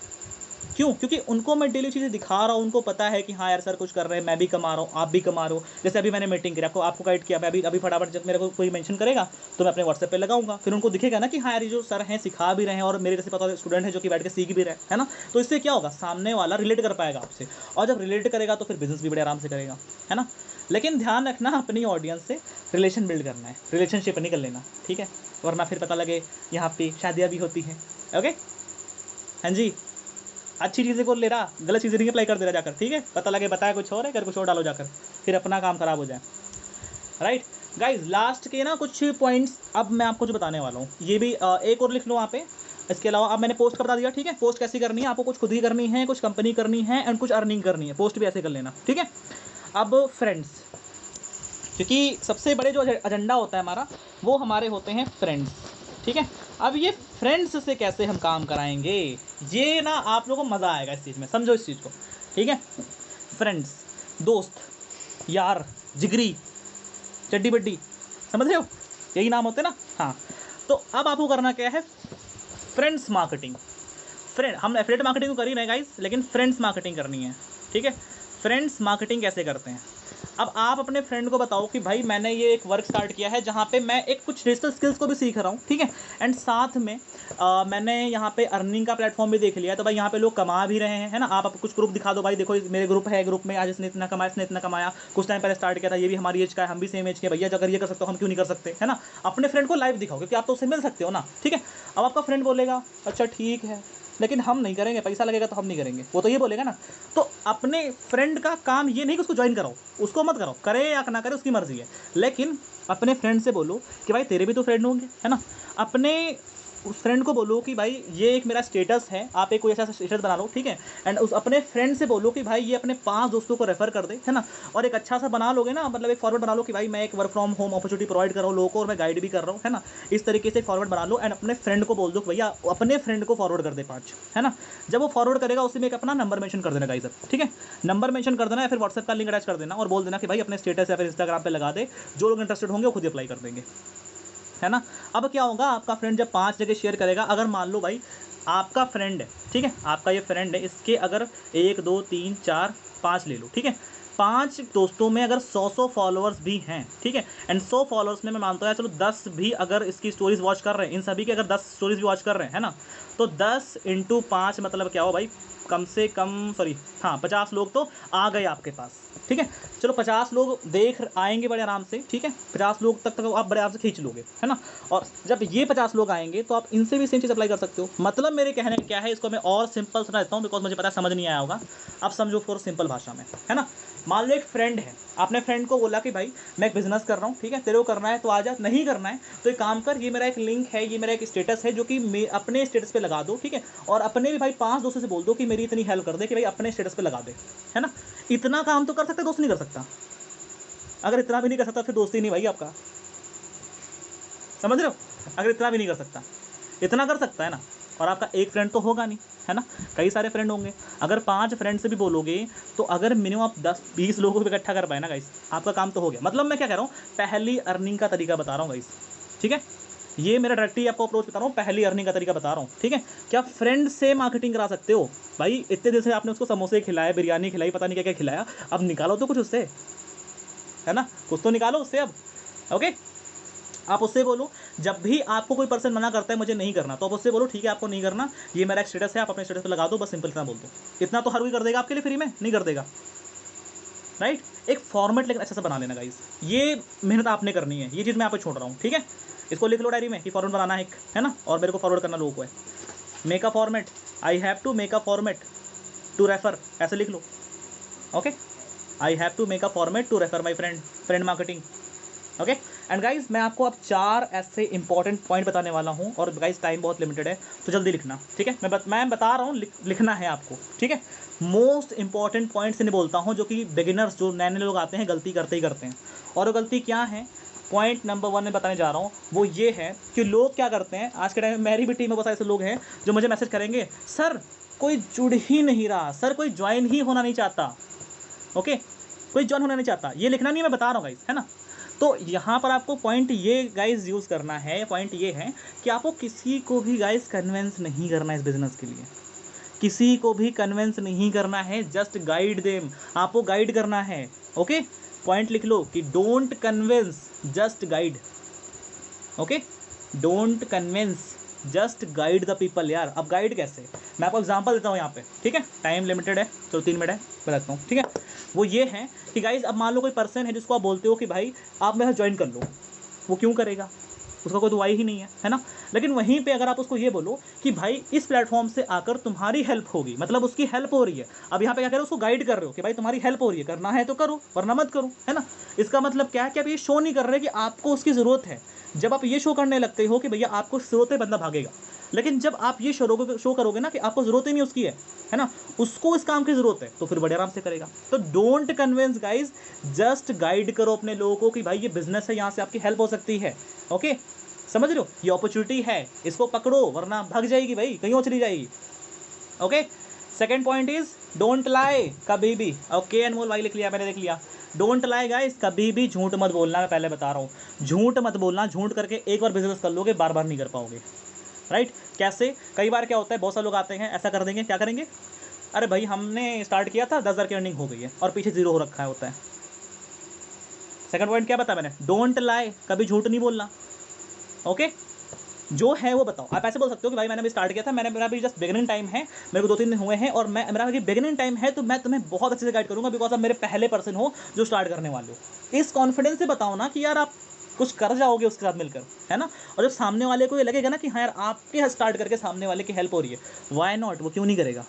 क्यों? क्योंकि उनको मैं डेली चीज़ें दिखा रहा हूँ, उनको पता है कि हाँ यार सर कुछ कर रहे हैं, मैं भी कमा रहा हूँ, आप भी कमा रहे हो। जैसे अभी मैंने मीटिंग करी, आपको गाइड किया, मैं अभी फटाफट जब मेरे को कोई मेंशन करेगा तो मैं अपने व्हाट्सएप पे लगाऊंगा, फिर उनको दिखेगा ना कि हाँ यार ये जो सर हैं सिखा भी रहे हैं, और मेरे जैसे पता स्टूडेंट है जो कि बैठ के सीख भी रहे हैं, है ना। तो इससे क्या होगा, सामने वाला रिलेट कर पाएगा आपसे, और जब रिलेट करेगा तो फिर बिजनेस भी बड़े आराम से करेगा, है ना। लेकिन ध्यान रखना, अपनी ऑडियंस से रिलेशन बिल्ड करना है, रिलेशनशिप नहीं कर लेना, ठीक है, वरना फिर पता लगे यहाँ पे शादियाँ भी होती हैं। ओके, हाँ जी, अच्छी चीज़ें को ले रहा, गलत चीज़ें नहीं अप्लाई कर दे रहा जाकर, ठीक है, पता लगे बताया कुछ और है, कर कुछ और डालो जाकर, फिर अपना काम खराब हो जाए, राइट। गाइज लास्ट के ना कुछ पॉइंट्स अब मैं आपको जो बताने वाला हूँ, ये भी एक और लिख लो वहाँ पे। इसके अलावा अब मैंने पोस्ट का बता दिया, ठीक है, पोस्ट कैसी करनी है, आपको कुछ खुद ही करनी है, कुछ कंपनी करनी है, एंड कुछ अर्निंग करनी है, पोस्ट भी ऐसे कर लेना, ठीक है। अब फ्रेंड्स, क्योंकि सबसे बड़े जो एजेंडा होता है हमारा, वो हमारे होते हैं फ्रेंड्स, ठीक है। अब ये फ्रेंड्स से कैसे हम काम कराएंगे, ये ना आप लोगों को मज़ा आएगा इस चीज़ में, समझो इस चीज़ को, ठीक है। फ्रेंड्स, दोस्त, यार, जिगरी, चड्डी बड्डी, समझ रहे हो, यही नाम होते हैं ना, हाँ। तो अब आपको करना क्या है, फ्रेंड्स मार्केटिंग। फ्रेंड, हम एफिलिएट मार्केटिंग तो कर ही रहे हैं गाइस, लेकिन फ्रेंड्स मार्केटिंग करनी है, ठीक है। फ्रेंड्स मार्केटिंग कैसे करते हैं, अब आप अपने फ्रेंड को बताओ कि भाई मैंने ये एक वर्क स्टार्ट किया है जहाँ पे मैं एक कुछ डिजिटल स्किल्स को भी सीख रहा हूँ, ठीक है। एंड साथ में मैंने यहाँ पे अर्निंग का प्लेटफॉर्म भी देख लिया है, तो भाई यहाँ पे लोग कमा भी रहे हैं, है ना। आप कुछ ग्रुप दिखा दो, भाई देखो मेरे ग्रुप है, ग्रुप में आज इसने इतना कमाया, इसने इतना कमाया, कुछ टाइम पहले स्टार्ट किया था, ये भी हमारी एज का है, हम भी सेम एज के, भैया अगर ये कर सकते हो हम क्यों नहीं कर सकते, है ना। अपने फ्रेंड को लाइव दिखाओ, क्योंकि आप तो उससे मिल सकते हो ना, ठीक है। अब आपका फ्रेंड बोलेगा अच्छा ठीक है, लेकिन हम नहीं करेंगे, पैसा लगेगा तो हम नहीं करेंगे, वो तो ये बोलेगा ना। तो अपने फ्रेंड का काम ये नहीं कि उसको ज्वाइन कराओ, उसको मत कराओ, करे या ना करे उसकी मर्जी है, लेकिन अपने फ्रेंड से बोलो कि भाई तेरे भी तो फ्रेंड होंगे, है ना। अपने उस फ्रेंड को बोलो कि भाई ये एक मेरा स्टेटस है, आप एक कोई ऐसा स्टेटस बना लो, ठीक है। एंड उस अपने फ्रेंड से बोलो कि भाई ये अपने 5 दोस्तों को रेफर कर दे, है ना। और एक अच्छा सा बना लोगे ना, मतलब एक फॉरवर्ड बना लो कि भाई मैं एक work from home opportunity provide कर रहा हूँ लोगों को, और मैं गाइड भी कर रहा हूँ, है ना। इस तरीके से फॉरवर्ड बना लो एंड अपने फ्रेंड को बोल दो भैया अपने फ्रेंड को फॉरवर्ड कर दे 5, है ना। जब वो फॉरवर्ड करेगा उसी में एक अपना नंबर मेंशन कर देना गाइस, ठीक है। नंबर मेंशन कर देना या फिर व्हाट्सएप का लिंक अटैच कर देना और बोल देना कि भाई अपने स्टेटस या फिर इंस्टाग्राम पे लगा दे, जो लोग इंटरेस्टेड होंगे वो खुद अप्लाई कर देंगे, है ना। अब क्या होगा, आपका फ्रेंड जब 5 जगह शेयर करेगा, अगर मान लो भाई आपका फ्रेंड है, ठीक है, आपका ये फ्रेंड है, इसके अगर 1 2 3 4 5 ले लो, ठीक है, 5 दोस्तों में अगर 100 फॉलोअर्स भी हैं, ठीक है। एंड 100 फॉलोअर्स में मैं मानता हूँ चलो 10 भी अगर इसकी स्टोरीज वॉच कर रहे हैं, इन सभी के अगर 10 स्टोरीज भी वॉच कर रहे हैं, है ना, तो 10 × 5 मतलब क्या हो भाई, कम से कम सॉरी हाँ 50 लोग तो आ गए आपके पास, ठीक है। चलो 50 लोग देख आएंगे बड़े आराम से, ठीक है, 50 लोग तक आप बड़े आराम से खींच लोगे, है ना। और जब ये 50 लोग आएंगे तो आप इनसे भी सेम चीज़ अप्लाई कर सकते हो। मतलब मेरे कहने का क्या है, इसको मैं और सिंपल सुना देता हूँ, बिकॉज मुझे पता है समझ नहीं आया होगा, आप समझो फॉर सिंपल भाषा में, है ना। मान लो एक फ्रेंड है, आपने फ्रेंड को बोला कि भाई मैं एक बिजनेस कर रहा हूँ, ठीक है, तेरे को करना है तो आ जा, नहीं करना है तो एक काम कर, ये मेरा एक लिंक है, ये मेरा एक स्टेटस है जो कि अपने स्टेटस पे लगा दो, ठीक है। और अपने भी भाई 5 दोस्तों से बोल दो कि मेरी इतनी हेल्प कर दे कि भाई अपने स्टेटस पे लगा दे, है ना। इतना काम तो कर सकता है, दोस्त नहीं कर सकता। अगर इतना भी नहीं कर सकता फिर दोस्ती नहीं भाई आपका, समझ रहे हो। अगर इतना भी नहीं कर सकता, इतना कर सकता है ना, और आपका एक फ्रेंड तो होगा नहीं, है ना, कई सारे फ्रेंड होंगे। अगर 5 फ्रेंड से भी बोलोगे तो अगर मिनिमम आप 10-20 लोगों को इकट्ठा कर पाए ना गाइस, आपका काम तो हो गया। मतलब मैं क्या कह रहा हूँ, पहली अर्निंग का तरीका बता रहा हूँ गाइस, ठीक है। ये मेरा डायरेक्टली आपको अप्रोच बता रहा हूँ, पहली अर्निंग का तरीका बता रहा हूँ, ठीक है। क्या फ्रेंड से मार्केटिंग करा सकते हो भाई, इतने दिन से आपने उसको समोसे खिलाए, बिरयानी खिलाई, पता नहीं क्या क्या खिलाया, अब निकालो तो कुछ उससे, है ना, कुछ तो निकालो उससे अब। ओके, आप उससे बोलो, जब भी आपको कोई पर्सन मना करता है मुझे नहीं करना, तो आप उससे बोलो ठीक है आपको नहीं करना, ये मेरा एक स्टेटस है, आप अपने स्टेटस पे लगा दो, बस सिंपल इतना बोल दो। इतना तो हर कोई कर देगा आपके लिए, फ्री में नहीं कर देगा, राइट। एक फॉर्मेट लेकिन अच्छा सा बना लेना गाइस, ये मेहनत आपने करनी है, ये चीज़ मैं आपको छोड़ रहा हूँ, ठीक है। इसको लिख लो डायरी में कि फॉर्मेट बनाना है एक, है ना, और मेरे को फॉरवर्ड करना लोगों को है। Make a format, I have to make a format to refer, ऐसे लिख लो। Okay, I have to make a format to refer my friend marketing. Okay, and guys मैं आपको अब 4 ऐसे इंपॉर्टेंट पॉइंट बताने वाला हूँ, और गाइज टाइम बहुत लिमिटेड है तो जल्दी लिखना, ठीक है। मैं बता रहा हूँ, लिखना है आपको, ठीक है। मोस्ट इंपॉर्टेंट पॉइंट्स इन्हें बोलता हूँ, जो कि बिगिनर्स जो नए नए लोग आते हैं गलती करते ही करते हैं। और वो गलती क्या है, पॉइंट नंबर 1 में बताने जा रहा हूँ, वो ये है कि लोग क्या करते हैं आज के टाइम में, मेरी भी टीम में बहुत ऐसे लोग हैं जो मुझे मैसेज करेंगे, सर कोई जुड़ ही नहीं रहा, सर कोई ज्वाइन ही होना नहीं चाहता। ओके, कोई ज्वाइन होना नहीं चाहता, ये लिखना नहीं, मैं बता रहा हूँ गाइज, है ना। तो यहाँ पर आपको पॉइंट ये गाइज यूज़ करना है, पॉइंट ये है कि आपको किसी को भी गाइज कन्विंस नहीं करना है इस बिज़नेस के लिए, किसी को भी कन्विंस नहीं करना है, जस्ट गाइड देम, आपको गाइड करना है। ओके, पॉइंट लिख लो कि don't convince, just guide. Okay, don't convince, just guide the people. यार अब गाइड कैसे, मैं आपको एग्जांपल देता हूँ यहाँ पे, ठीक है, टाइम लिमिटेड है, चलो 3 मिनट है, बताता हूँ, ठीक है। वो ये है कि गाइज अब मान लो कोई पर्सन है जिसको आप बोलते हो कि भाई आप मेरे साथ ज्वाइन कर लो, वो क्यों करेगा, उसका कोई दुआई ही नहीं है ना। लेकिन वहीं पे अगर आप उसको ये बोलो कि भाई इस प्लेटफॉर्म से आकर तुम्हारी हेल्प होगी, मतलब उसकी हेल्प हो रही है, अब यहाँ पे क्या कर रहे हो, उसको गाइड कर रहे हो कि भाई तुम्हारी हेल्प हो रही है, करना है तो करो वरना मत करो, है ना। इसका मतलब क्या है कि आप ये शो नहीं कर रहे कि आपको उसकी ज़रूरत है। जब आप ये शो करने लगते हो कि भैया आपको ज़रूरत है, बंदा भागेगा। लेकिन जब आप ये शो करोगे ना कि आपको ज़रूरत ही नहीं उसकी है ना, उसको इस काम की ज़रूरत है, तो फिर बड़े आराम से करेगा। तो don't convince guys, just guide करो अपने लोगों को कि भाई ये बिजनेस है, यहाँ से आपकी हेल्प हो सकती है। ओके, समझ रहे हो, ये अपॉर्चुनिटी है, इसको पकड़ो वरना भाग जाएगी भाई, कहीं और चली जाएगी। Okay, second point is don't lie कभी भी। ओके, अनमोल भाई लिख लिया, मैंने देख लिया। डोंट लाई गाइस, कभी भी झूठ मत बोलना, मैं पहले बता रहा हूँ, झूठ मत बोलना। झूठ करके एक बार बिजनेस कर लोगे, बार बार नहीं कर पाओगे, राइट। कैसे? कई बार क्या होता है, बहुत सारे लोग आते हैं, ऐसा कर देंगे, क्या करेंगे, अरे भाई हमने स्टार्ट किया था 10,000 की अर्निंग हो गई है, और पीछे जीरो हो रखा है होता है। सेकंड पॉइंट क्या बताया मैंने, डोंट लाई, कभी झूठ नहीं बोलना, ओके। जो है वो बताओ। आप ऐसे बोल सकते हो कि भाई मैंने अभी स्टार्ट किया था, मेरा भी जस्ट बिगिनिंग टाइम है, मेरे को 2-3 दिन हुए हैं, और मेरा अभी बिगिनिंग टाइम है, तो मैं तुम्हें बहुत अच्छे से गाइड करूंगा, बिकॉज आप मेरे पहले पर्सन हो जो स्टार्ट करने वाले हो। इस कॉन्फिडेंस से बताओ ना कि यार आप कुछ कर जाओगे उसके साथ मिलकर, है ना। और जब सामने वाले को ये लगेगा ना कि हाँ यार आपके स्टार्ट करके सामने वाले की हेल्प हो रही है, वाई नॉट, वो क्यों नहीं करेगा,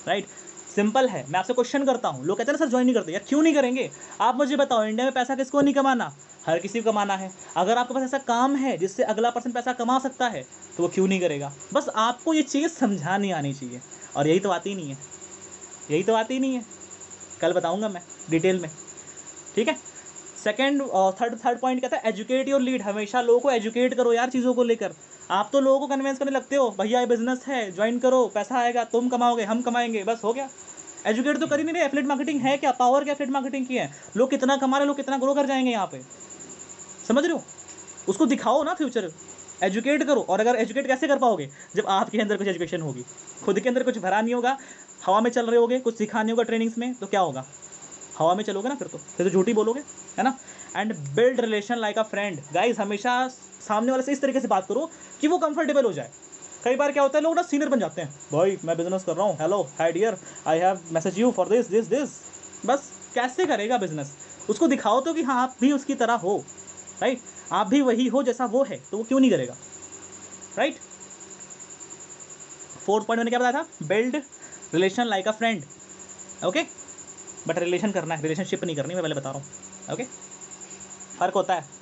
राइट। सिंपल है। मैं आपसे क्वेश्चन करता हूँ, लोग कहते हैं ना सर ज्वाइन नहीं करते, यार क्यों नहीं करेंगे? आप मुझे बताओ, इंडिया में पैसा किसको नहीं कमाना, हर किसी को कमाना है। अगर आपके पास ऐसा काम है जिससे अगला पर्सन पैसा कमा सकता है, तो वो क्यों नहीं करेगा? बस आपको ये चीज़ समझानी आनी चाहिए, और यही तो आती नहीं है, यही तो आती नहीं है। कल बताऊंगा मैं डिटेल में, ठीक है। सेकंड और थर्ड पॉइंट कहता है एजुकेट योर लीड। हमेशा लोगों को एजुकेट करो यार चीज़ों को लेकर। आप तो लोगों को कन्विंस करने लगते हो, भैया ये बिजनेस है, ज्वाइन करो, पैसा आएगा, तुम कमाओगे, हम कमाएंगे, बस हो गया। एजुकेट तो कर ही नहीं रहे। एफिलिएट मार्केटिंग है क्या? पावर क्या एफिलिएट मार्केटिंग की है? लोग कितना कमा रहे, लोग कितना ग्रो कर जाएंगे यहाँ पे, समझ रहे हो? उसको दिखाओ ना फ्यूचर, एजुकेट करो। और अगर एजुकेट कैसे कर पाओगे, जब आपके अंदर कुछ एजुकेशन होगी, खुद के अंदर कुछ भरा नहीं होगा, हवा में चल रहे होगे, कुछ सिखा नहीं होगा ट्रेनिंग्स में, तो क्या होगा? हवा में चलोगे ना, फिर तो झूठी बोलोगे, है ना। And build relation like a friend. Guys हमेशा सामने वाले से इस तरीके से बात करो कि वो कंफर्टेबल हो जाए। कई बार क्या होता है, लोग ना सीनियर बन जाते हैं, भाई मैं बिजनेस कर रहा हूँ, hello hi dear, I have message you for this this this. बस कैसे करेगा बिजनेस? उसको दिखाओ तो कि हाँ आप भी उसकी तरह हो, राइट। आप भी वही हो जैसा वो है, तो वो क्यों नहीं करेगा, राइट। फोर्थ पॉइंट मैंने क्या बताया था, build relation like a friend, okay. But relation करना है, रिलेशनशिप नहीं करनी, मैं पहले बता रहा हूँ, ओके। फर्क होता है।